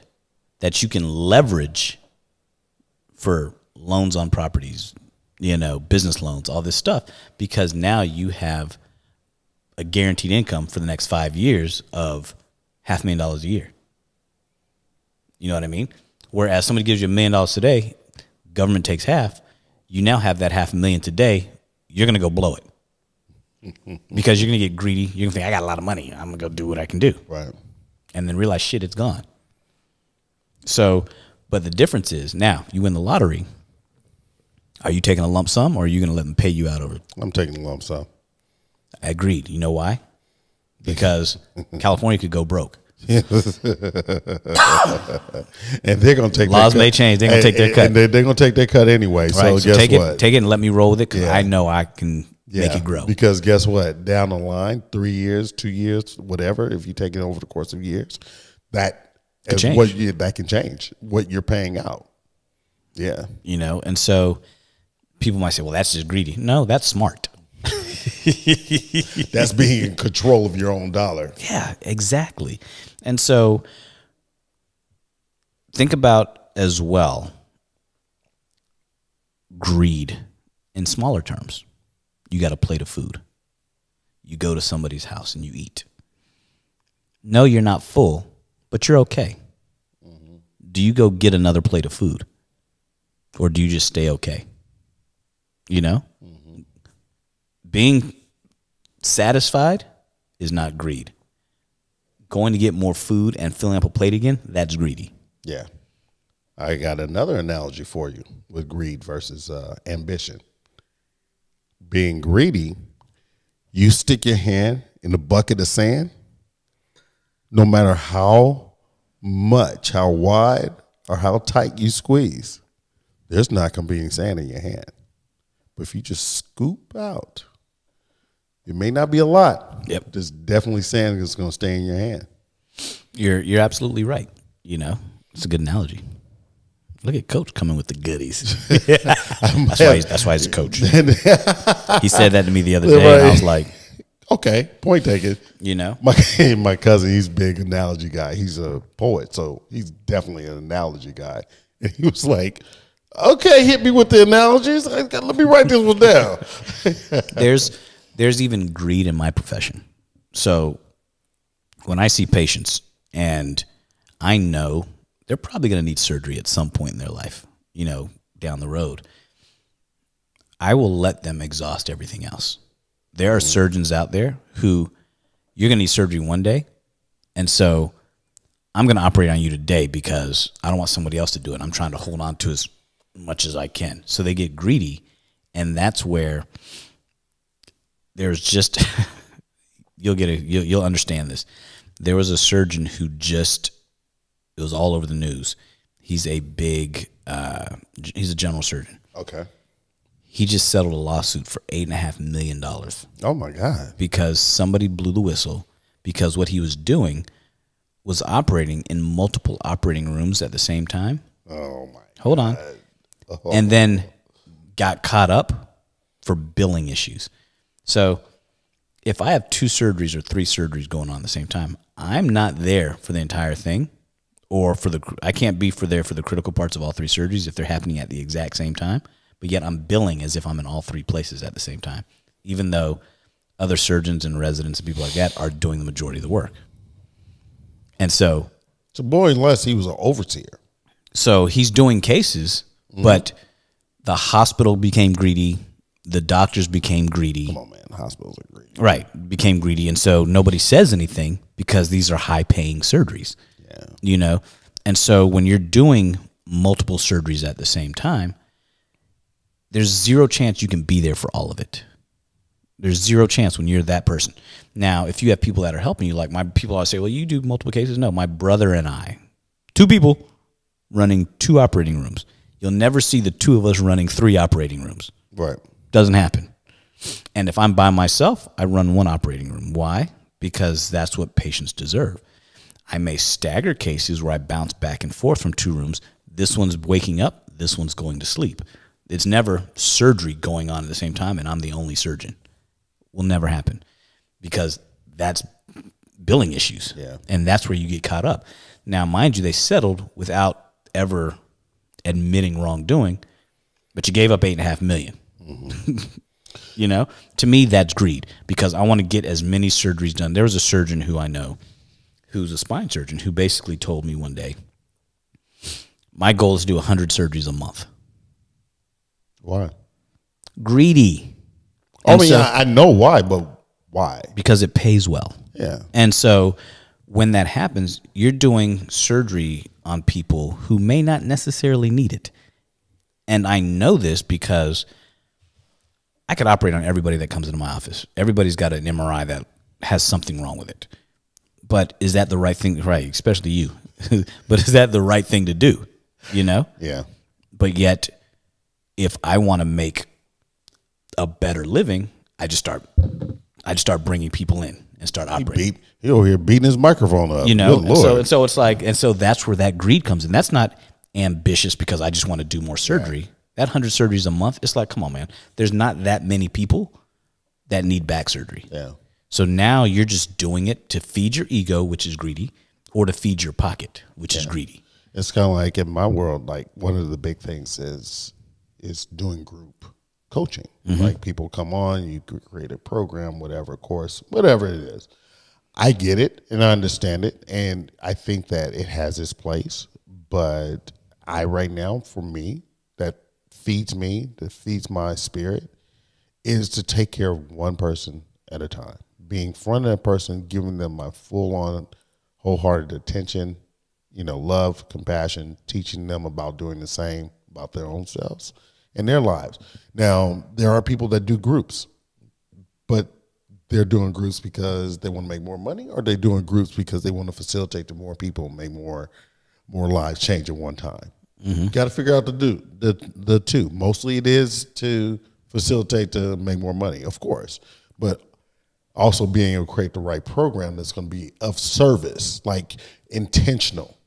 [SPEAKER 2] that you can leverage for loans on properties, you know, business loans, all this stuff, because now you have a guaranteed income for the next 5 years of $500,000 a year. You know what I mean? Whereas somebody gives you $1 million today, government takes half, you now have that $500,000 today, you're going to go blow it. Because you're going to get greedy. You're going to think, I got a lot of money. I'm going to go do what I can do.
[SPEAKER 1] Right.
[SPEAKER 2] And then realize, shit, it's gone. So, but the difference is, now, you win the lottery. Are you taking a lump sum, or are you going to let them pay you out over?
[SPEAKER 1] I'm taking a lump sum.
[SPEAKER 2] I agreed. You know why? Because California could go broke.
[SPEAKER 1] And they're going to take
[SPEAKER 2] laws may change. They're going to take their cut.
[SPEAKER 1] And they're going to take their cut anyway.
[SPEAKER 2] Right.
[SPEAKER 1] So guess
[SPEAKER 2] take
[SPEAKER 1] what?
[SPEAKER 2] Take it and let me roll with it, because I know I can make it grow.
[SPEAKER 1] Because guess what? Down the line, 3 years, 2 years, whatever, if you take it over the course of years, that can change what you're paying out. Yeah.
[SPEAKER 2] You know, and so people might say, well, that's just greedy. No, that's smart.
[SPEAKER 1] That's being in control of your own dollar.
[SPEAKER 2] Yeah, exactly. And so think about as well greed in smaller terms. You got a plate of food. You go to somebody's house and you eat. No, you're not full, but you're okay. Mm-hmm. Do you go get another plate of food? Or do you just stay okay? You know? Mm-hmm. Being satisfied is not greed. Going to get more food and filling up a plate again, that's greedy.
[SPEAKER 1] Yeah. I got another analogy for you with greed versus ambition. Being greedy, you stick your hand in a bucket of sand, no matter how much, how wide, or how tight you squeeze, there's not going to be any sand in your hand. But if you just scoop out, it may not be a lot.
[SPEAKER 2] Yep.
[SPEAKER 1] There's definitely sand that's going to stay in your hand.
[SPEAKER 2] You're absolutely right. You know, it's a good analogy. Look at Coach coming with the goodies. That's why he's a coach. He said that to me the other day, and I was like,
[SPEAKER 1] okay, point taken.
[SPEAKER 2] You know,
[SPEAKER 1] my cousin, he's a big analogy guy. He's a poet, so he's definitely an analogy guy. And he was like, okay, hit me with the analogies. Let me write this one down.
[SPEAKER 2] There's even greed in my profession. So when I see patients and I know they're probably going to need surgery at some point in their life, you know, down the road, I will let them exhaust everything else. There are surgeons out there who you're going to need surgery one day, and so I'm going to operate on you today because I don't want somebody else to do it. I'm trying to hold on to as much as I can. So they get greedy, and that's where there's just you'll understand this. There was a surgeon who it was all over the news. He's a he's a general surgeon.
[SPEAKER 1] Okay.
[SPEAKER 2] He just settled a lawsuit for $8.5 million.
[SPEAKER 1] Oh my God.
[SPEAKER 2] Because somebody blew the whistle because what he was doing was operating in multiple operating rooms at the same time.
[SPEAKER 1] Oh my God.
[SPEAKER 2] Hold on. Oh. And then got caught up for billing issues. So if I have 2 surgeries or 3 surgeries going on at the same time, I'm not there for the entire thing, or I can't be there for the critical parts of all 3 surgeries if they're happening at the exact same time. But yet I'm billing as if I'm in all 3 places at the same time, even though other surgeons and residents and people like that are doing the majority of the work. And so
[SPEAKER 1] more or less he was an overseer.
[SPEAKER 2] So he's doing cases, but the hospital became greedy. The doctors became greedy.
[SPEAKER 1] Come on, man. Hospitals are greedy.
[SPEAKER 2] Right. Became greedy. And so nobody says anything because these are high-paying surgeries. Yeah. You know? And so when you're doing multiple surgeries at the same time, there's 0 chance you can be there for all of it. There's 0 chance when you're that person. Now, if you have people that are helping you, like my people always say, well, you do multiple cases. No, my brother and I, 2 people running 2 operating rooms. You'll never see the 2 of us running 3 operating rooms.
[SPEAKER 1] Right.
[SPEAKER 2] Doesn't happen. And if I'm by myself, I run 1 operating room. Why? Because that's what patients deserve. I may stagger cases where I bounce back and forth from 2 rooms. This one's waking up. This one's going to sleep. It's never surgery going on at the same time and I'm the only surgeon. Will never happen because that's billing issues. Yeah. And that's where you get caught up. Now, mind you, they settled without ever admitting wrongdoing, but you gave up $8.5 million. Mm-hmm. You know, to me, that's greed because I want to get as many surgeries done. There was a surgeon who I know who's a spine surgeon who basically told me one day, my goal is to do 100 surgeries a month.
[SPEAKER 1] Why?
[SPEAKER 2] Greedy.
[SPEAKER 1] I mean, I know why, but why?
[SPEAKER 2] Because it pays well.
[SPEAKER 1] Yeah.
[SPEAKER 2] And so when that happens, you're doing surgery on people who may not necessarily need it. And I know this because I could operate on everybody that comes into my office. Everybody's got an MRI that has something wrong with it. But is that the right thing? Right, especially you. But is that the right thing to do? You know?
[SPEAKER 1] Yeah.
[SPEAKER 2] But yet, if I want to make a better living, I just start bringing people in and start operating.
[SPEAKER 1] He over here beating his microphone up.
[SPEAKER 2] You know, and so it's like, and so that's where that greed comes in. That's not ambitious because I just want to do more surgery. Right. That 100 surgeries a month, it's like, come on, man. There's not that many people that need back surgery.
[SPEAKER 1] Yeah.
[SPEAKER 2] So now you're just doing it to feed your ego, which is greedy, or to feed your pocket, which is greedy.
[SPEAKER 1] It's kind of like in my world, like one of the big things is doing group coaching. Like people come on, you create a program, whatever course, whatever it is. I get it and I understand it, and I think that it has its place. But right now, for me, that feeds my spirit, is to take care of one person at a time. Being front of that person, giving them my full-on, wholehearted attention, love, compassion, teaching them about doing the same about their own selves and their lives. Now, there are people that do groups, but they're doing groups because they want to make more money, or they're doing groups because they want to facilitate to more people and make more lives change at one time. You got to figure out the two. Mostly it is to facilitate to make more money, of course, but also being able to create the right program that's going to be of service, like intentional.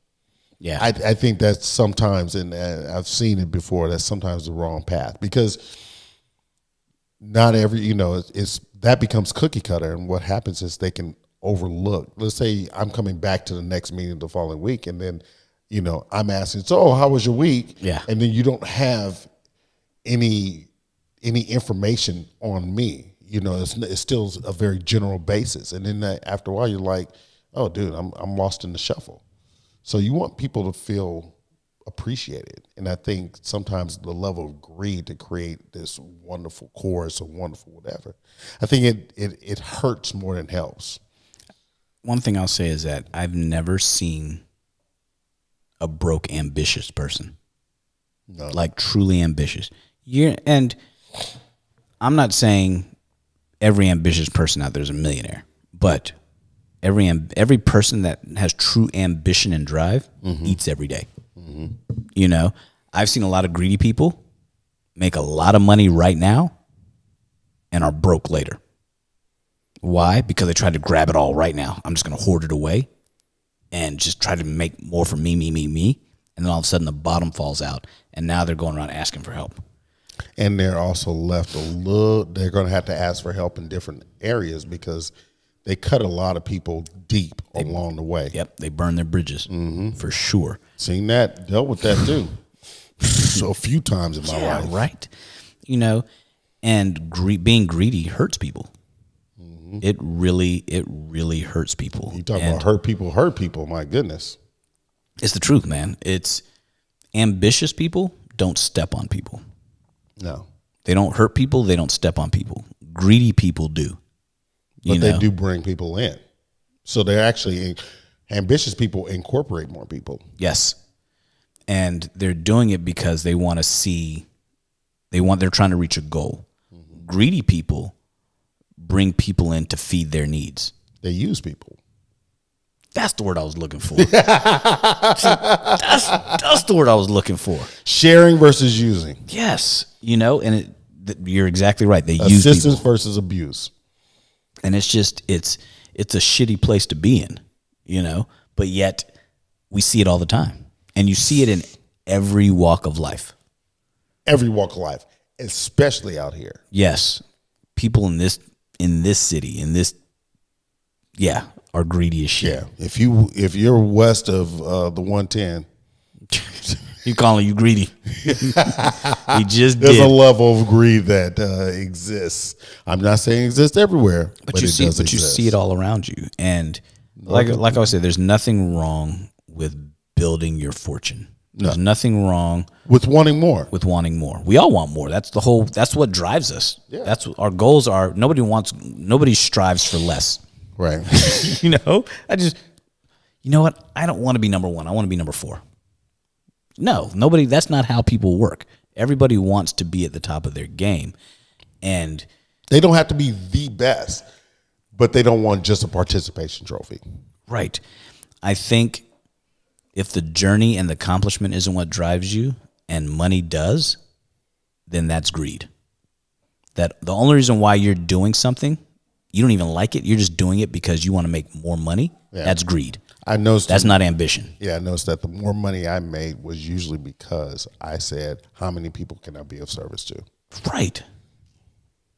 [SPEAKER 2] Yeah,
[SPEAKER 1] I think that's sometimes, and I've seen it before, that's sometimes the wrong path, because not every, it's that becomes cookie cutter, and what happens is they can overlook. Let's say I'm coming back to the next meeting the following week, and then, I'm asking, so how was your week?
[SPEAKER 2] Yeah.
[SPEAKER 1] And then you don't have any information on me. It's still a very general basis. And then after a while, you're like, oh, dude, I'm lost in the shuffle. So you want people to feel appreciated. And I think sometimes the level of greed to create this wonderful course or wonderful whatever, I think it hurts more than helps.
[SPEAKER 2] One thing I'll say is that I've never seen a broke, ambitious person. No. Like truly ambitious. And I'm not saying every ambitious person out there is a millionaire, but every person that has true ambition and drive eats every day. I've seen a lot of greedy people make a lot of money right now and are broke later. Why? Because they tried to grab it all right now. I'm just going to hoard it away and just try to make more for me. And then all of a sudden the bottom falls out, and now they're going around asking for help.
[SPEAKER 1] And they're also left they're going to have to ask for help in different areas because they cut a lot of people deep along the way.
[SPEAKER 2] Yep, they burn their bridges for sure.
[SPEAKER 1] Seen that, dealt with that too. So a few times in my life.
[SPEAKER 2] Right. And being greedy hurts people. It really hurts people.
[SPEAKER 1] You talk about hurt people, my goodness.
[SPEAKER 2] It's the truth, man. It's ambitious people don't step on people.
[SPEAKER 1] No.
[SPEAKER 2] They don't hurt people, they don't step on people. Greedy people do.
[SPEAKER 1] But they do bring people in. So they're actually ambitious people incorporate more people.
[SPEAKER 2] Yes. And they're doing it because they want to see, they're trying to reach a goal. Greedy people bring people in to feed their needs.
[SPEAKER 1] They use people.
[SPEAKER 2] That's the word I was looking for. That's the word I was looking for.
[SPEAKER 1] Sharing versus using.
[SPEAKER 2] Yes. And you're exactly right. They use people.
[SPEAKER 1] Assistance versus abuse.
[SPEAKER 2] And it's just, it's a shitty place to be in, but yet we see it all the time. And you see it in every walk of life.
[SPEAKER 1] Every walk of life, especially out here.
[SPEAKER 2] Yes. People in this city, are greedy as shit.
[SPEAKER 1] Yeah. If you're west of the 110,
[SPEAKER 2] you calling you greedy. There's
[SPEAKER 1] a level of greed that exists. I'm not saying it exists everywhere, but you
[SPEAKER 2] see it all around you. And like I was saying, there's nothing wrong with building your fortune. There's nothing wrong
[SPEAKER 1] with wanting more.
[SPEAKER 2] We all want more. That's what drives us. Yeah. That's what our goals are. Nobody strives for less.
[SPEAKER 1] Right.
[SPEAKER 2] You know what? I don't want to be number one. I want to be number 4. No, nobody. That's not how people work. Everybody wants to be at the top of their game, and
[SPEAKER 1] they don't have to be the best, but they don't want just a participation trophy.
[SPEAKER 2] Right. I think if the journey and the accomplishment isn't what drives you, and money does, then that's greed. that the only reason why you're doing something, you don't even like it, you're just doing it because you want to make more money, that's greed.
[SPEAKER 1] I noticed
[SPEAKER 2] that's not ambition.
[SPEAKER 1] Yeah, I noticed that the more money I made was usually because I said, how many people can I be of service to?
[SPEAKER 2] Right.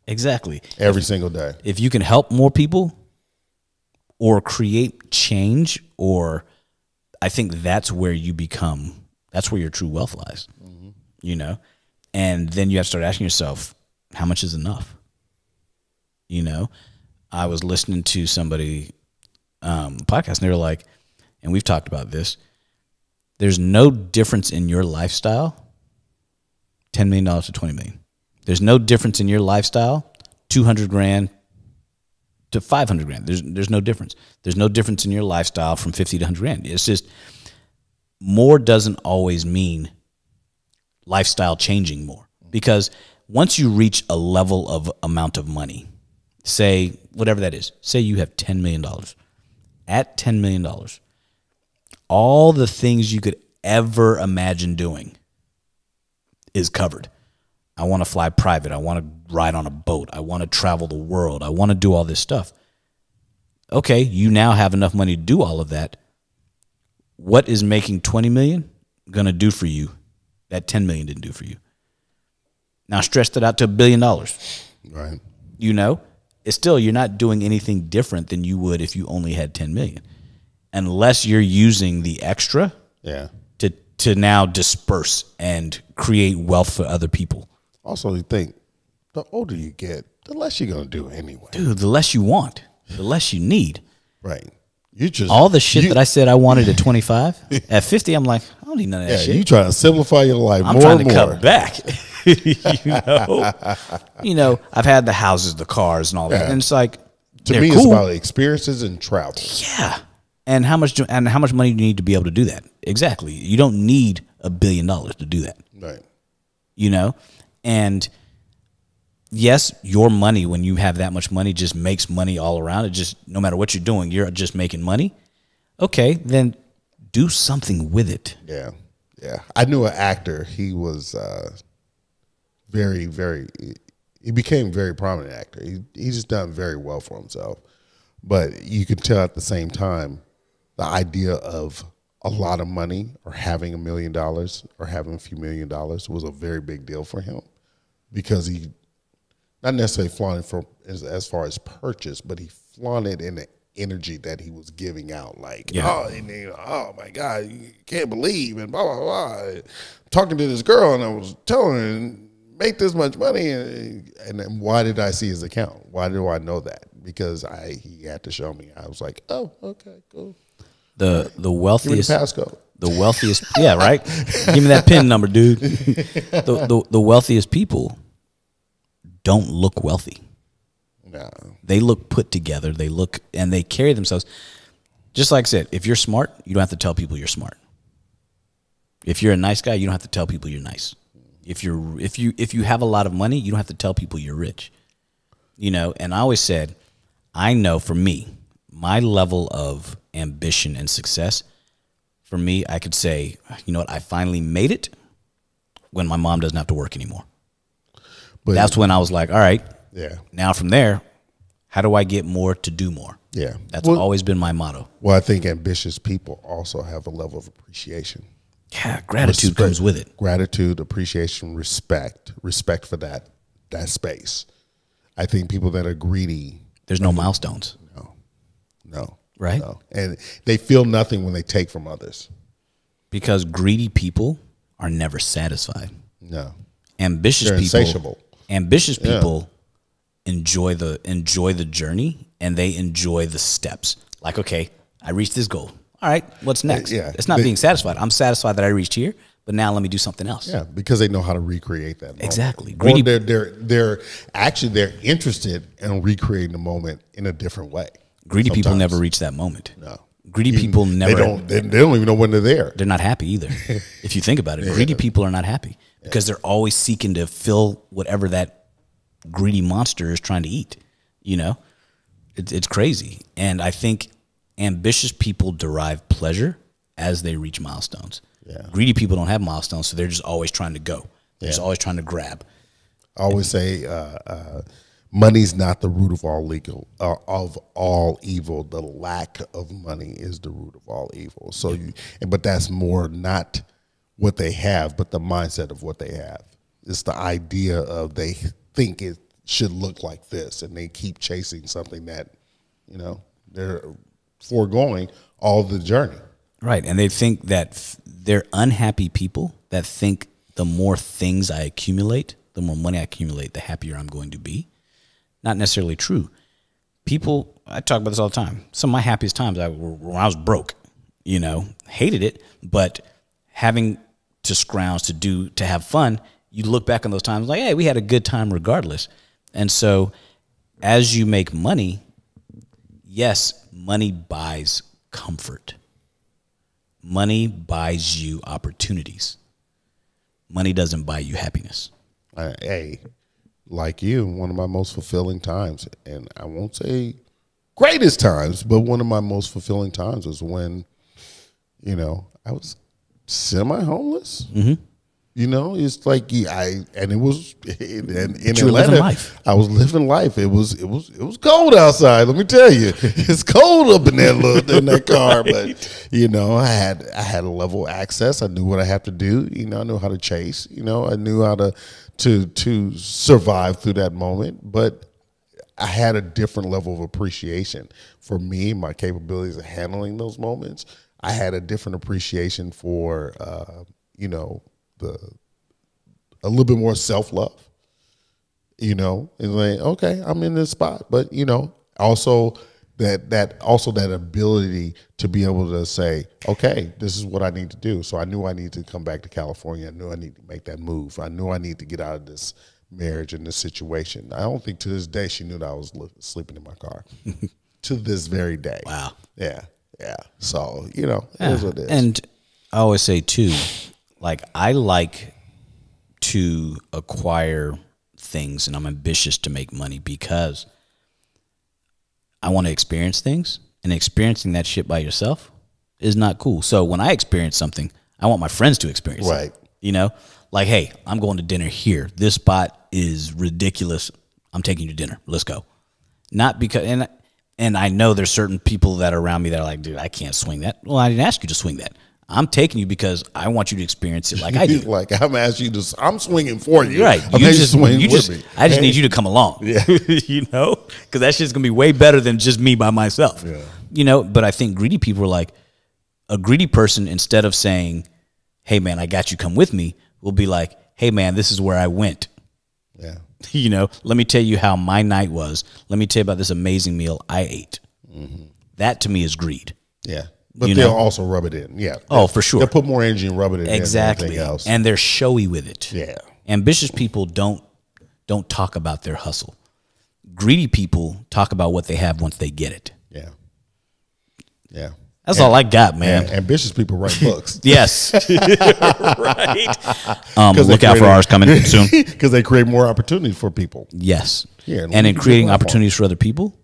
[SPEAKER 2] Exactly.
[SPEAKER 1] Every single day.
[SPEAKER 2] If you can help more people or create change, or I think that's where you become, that's where your true wealth lies, you know? And then you have to start asking yourself, how much is enough? You know, I was listening to somebody podcast, and they were like, and we've talked about this, there's no difference in your lifestyle, $10 million to $20 million. There's no difference in your lifestyle, 200 grand to 500 grand. There's no difference. There's no difference in your lifestyle from 50 to 100 grand. It's just more doesn't always mean lifestyle changing more, because once you reach a level of amount of money, say whatever that is, say you have $10 million. At $10 million, all the things you could ever imagine doing is covered. I want to fly private. I want to ride on a boat. I want to travel the world. I want to do all this stuff. Okay, you now have enough money to do all of that. What is making $20 million going to do for you that $10 million didn't do for you? Now stretch that out to $1 billion.
[SPEAKER 1] Right.
[SPEAKER 2] You know, it's still, you're not doing anything different than you would if you only had 10 million, unless you're using the extra to now disperse and create wealth for other people.
[SPEAKER 1] Also, you think the older you get, the less you're going to do anyway.
[SPEAKER 2] Dude, the less you want, the less you need.
[SPEAKER 1] Right. You just
[SPEAKER 2] all the shit that I said I wanted at 25, at 50, I'm like, I don't need none of that shit.
[SPEAKER 1] You trying to simplify your life
[SPEAKER 2] I'm
[SPEAKER 1] more
[SPEAKER 2] trying
[SPEAKER 1] and
[SPEAKER 2] to
[SPEAKER 1] more.
[SPEAKER 2] cut back. You know, I've had the houses, the cars, and all that, and it's like,
[SPEAKER 1] to me,
[SPEAKER 2] cool.
[SPEAKER 1] It's about experiences and travel.
[SPEAKER 2] Yeah, and how much money do you need to be able to do that? Exactly. You don't need $1 billion to do that.
[SPEAKER 1] Right.
[SPEAKER 2] You know, and yes, your money, when you have that much money, just makes money all around. It just, no matter what you're doing, you're just making money. Okay, then do something with it.
[SPEAKER 1] Yeah. Yeah. I knew an actor. He was very, he became a very prominent actor. He's just done very well for himself. But you could tell at the same time, the idea of a lot of money or having $1 million or having a few $1 million was a very big deal for him, because he not necessarily flaunted for as far as purchase, but he flaunted in the energy that he was giving out. Like, oh my God, you can't believe, and blah, blah, blah. Talking to this girl, and I was telling her, make this much money. And then why did I see his account? Why do I know that? Because he had to show me. I was like, oh, okay, cool.
[SPEAKER 2] The wealthiest,
[SPEAKER 1] give me the passcode.
[SPEAKER 2] The wealthiest, yeah, right. Give me that PIN number, dude. The wealthiest people don't look wealthy.
[SPEAKER 1] No,
[SPEAKER 2] they look put together. They look, and they carry themselves. Just like I said, if you're smart, you don't have to tell people you're smart. If you're a nice guy, you don't have to tell people you're nice. If you have a lot of money, you don't have to tell people you're rich. You know, and I always said, I know for me, my level of ambition and success, for me, I could say, you know what, I finally made it when my mom doesn't have to work anymore. But that's when I was like, all right, now from there, how do I get more to do more?
[SPEAKER 1] Yeah.
[SPEAKER 2] That's always been my motto.
[SPEAKER 1] Well, I think ambitious people also have a level of appreciation.
[SPEAKER 2] Yeah, gratitude comes with it.
[SPEAKER 1] Gratitude, appreciation, respect for that space. I think people that are greedy,
[SPEAKER 2] there's no milestones.
[SPEAKER 1] No.
[SPEAKER 2] Right?
[SPEAKER 1] No. And they feel nothing when they take from others.
[SPEAKER 2] Because greedy people are never satisfied.
[SPEAKER 1] No.
[SPEAKER 2] Ambitious
[SPEAKER 1] They're
[SPEAKER 2] people.
[SPEAKER 1] insatiable.
[SPEAKER 2] Ambitious people enjoy the journey, and they enjoy the steps. Like, okay, I reached this goal. All right, what's next? It's not being satisfied. I'm satisfied that I reached here, but now let me do something else.
[SPEAKER 1] Yeah, because they know how to recreate that moment.
[SPEAKER 2] Exactly.
[SPEAKER 1] Greedy, they're interested in recreating the moment in a different way.
[SPEAKER 2] Greedy people never reach that moment.
[SPEAKER 1] No.
[SPEAKER 2] Greedy people never.
[SPEAKER 1] They don't even know when they're there.
[SPEAKER 2] They're not happy either. If you think about it, greedy people are not happy because they're always seeking to fill whatever that greedy monster is trying to eat. You know, it's crazy. And I think ambitious people derive pleasure as they reach milestones.
[SPEAKER 1] Yeah.
[SPEAKER 2] Greedy people don't have milestones, so they're just always trying to go. They're just always trying to grab.
[SPEAKER 1] I always say money's not the root of all evil. The lack of money is the root of all evil. So, but that's more not what they have, but the mindset of what they have. It's the idea of they think it should look like this, and they keep chasing something that, you know, they're foregoing all the journey.
[SPEAKER 2] Right, and they think that they're unhappy people that think the more things I accumulate, the more money I accumulate, the happier I'm going to be. Not necessarily true. People, I talk about this all the time. Some of my happiest times were when I was broke, you know, hated it, but having to scrounge, to have fun, you look back on those times like, hey, we had a good time regardless. And so as you make money, yes, money buys comfort. Money buys you opportunities. Money doesn't buy you happiness.
[SPEAKER 1] Hey, like you, one of my most fulfilling times, and I won't say greatest times, but one of my most fulfilling times was when, you know, I was semi-homeless. Mm-hmm. You know, it's like and it was in Atlanta. I was living life. It was cold outside. Let me tell you, it's cold up in that car. But you know, I had a level of access. I knew what I had to do. You know, I knew how to chase. You know, I knew how to survive through that moment. But I had a different level of appreciation for me, my capabilities of handling those moments. I had a different appreciation for you know, a little bit more self-love, you know, and like, okay, I'm in this spot, but you know, also that ability to be able to say, okay, this is what I need to do. So I knew I needed to come back to California. I knew I need to make that move. I knew I need to get out of this marriage and this situation. I don't think to this day she knew that I was sleeping in my car. To this very day. Wow. Yeah. Yeah. So, you know, it is what it is.
[SPEAKER 2] And I always say too, like I like to acquire things and I'm ambitious to make money because I want to experience things, and experiencing that shit by yourself is not cool. So when I experience something, I want my friends to experience it. You know, like, hey, I'm going to dinner here. This spot is ridiculous. I'm taking you to dinner. Let's go. Not because, and I know there's certain people that are around me that are like, dude, I can't swing that. Well, I didn't ask you to swing that. I'm taking you because I want you to experience it like I do.
[SPEAKER 1] Like I'm asking you to, I'm swinging for you.
[SPEAKER 2] Right. I just need you to come along. Yeah. You know, because that shit's going to be way better than just me by myself. Yeah. You know, but I think greedy people are like, a greedy person, instead of saying, hey, man, I got you, come with me, will be like, hey, man, this is where I went. Yeah. You know, let me tell you how my night was. Let me tell you about this amazing meal I ate. Mm-hmm. That to me is greed.
[SPEAKER 1] Yeah. But they'll also rub it in. Yeah.
[SPEAKER 2] Oh, for sure.
[SPEAKER 1] They'll put more energy and rub it in.
[SPEAKER 2] Exactly.
[SPEAKER 1] Than anything else.
[SPEAKER 2] And they're showy with it.
[SPEAKER 1] Yeah.
[SPEAKER 2] Ambitious people don't talk about their hustle. Greedy people talk about what they have once they get it.
[SPEAKER 1] Yeah. Yeah.
[SPEAKER 2] That's all I got, man.
[SPEAKER 1] Ambitious people write books.
[SPEAKER 2] Yes. Right. Look out for ours coming soon.
[SPEAKER 1] Because they create more opportunity for people.
[SPEAKER 2] Yes. Yeah, and in creating opportunities for other people,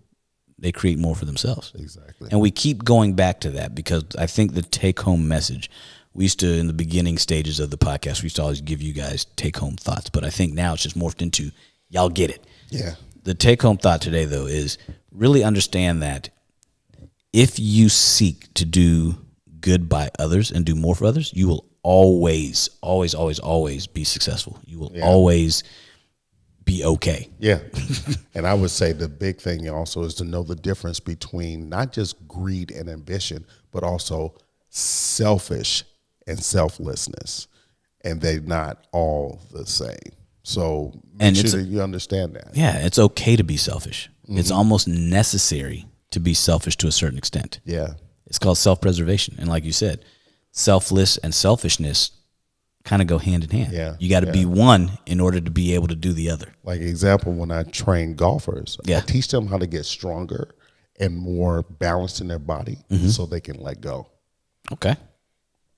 [SPEAKER 2] they create more for themselves.
[SPEAKER 1] Exactly.
[SPEAKER 2] And we keep going back to that because I think the take-home message, we used to, in the beginning stages of the podcast, we used to always give you guys take-home thoughts. But I think now it's just morphed into, y'all get it.
[SPEAKER 1] Yeah.
[SPEAKER 2] The take-home thought today, though, is really understand that if you seek to do good by others and do more for others, you will always, always, always, always be successful. You will always be okay.
[SPEAKER 1] Yeah. And I would say the big thing also is to know the difference between not just greed and ambition, but also selfish and selflessness. And they're not all the same. So make sure that you understand that.
[SPEAKER 2] Yeah, it's okay to be selfish. Mm-hmm. It's almost necessary to be selfish to a certain extent.
[SPEAKER 1] Yeah.
[SPEAKER 2] It's called self-preservation. And like you said, selfless and selfishness kind of go hand in hand.
[SPEAKER 1] Yeah.
[SPEAKER 2] You got to be one in order to be able to do the other.
[SPEAKER 1] Like example, when I train golfers, I teach them how to get stronger and more balanced in their body so they can let go.
[SPEAKER 2] Okay.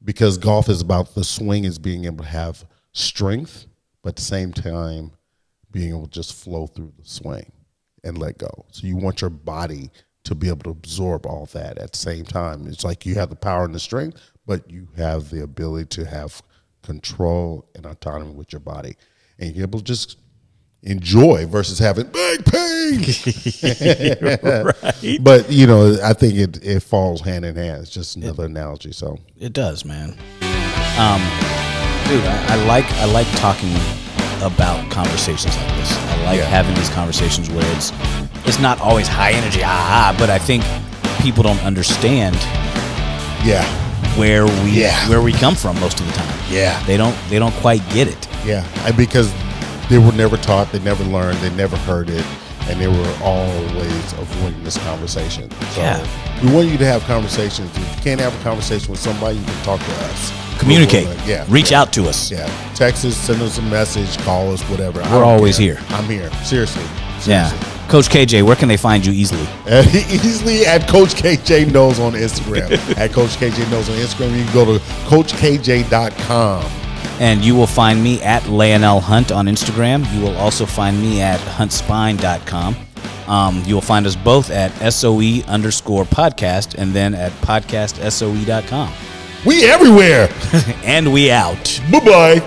[SPEAKER 1] Because golf is about the swing is being able to have strength, but at the same time being able to just flow through the swing and let go. So you want your body to be able to absorb all that at the same time. It's like you have the power and the strength, but you have the ability to have control and autonomy with your body. And you're able to just enjoy versus having back pain.
[SPEAKER 2] Right.
[SPEAKER 1] But you know, I think it falls hand in hand. It's just another analogy. So
[SPEAKER 2] it does, man. Dude, I like talking about conversations like this. I like having these conversations where it's not always high energy, but I think people don't understand where we come from most of the time. Yeah. They don't quite get it.
[SPEAKER 1] Yeah. Because they were never taught, they never learned, they never heard it, and they were always avoiding this conversation. So we want you to have conversations. If you can't have a conversation with somebody, you can talk to us.
[SPEAKER 2] Communicate. Reach out to us.
[SPEAKER 1] Yeah. Text us, send us a message, call us, whatever.
[SPEAKER 2] We're always here.
[SPEAKER 1] I'm here. Seriously.
[SPEAKER 2] Yeah. Coach KJ, where can they find you easily?
[SPEAKER 1] Easily at Coach KJ Knows on Instagram. At Coach KJ Knows on Instagram. You can go to CoachKJ.com.
[SPEAKER 2] And you will find me at Lionel Hunt on Instagram. You will also find me at HuntSpine.com. You will find us both at SOE_podcast and then at podcastsoe.com.
[SPEAKER 1] We everywhere.
[SPEAKER 2] And we out.
[SPEAKER 1] Bye-bye.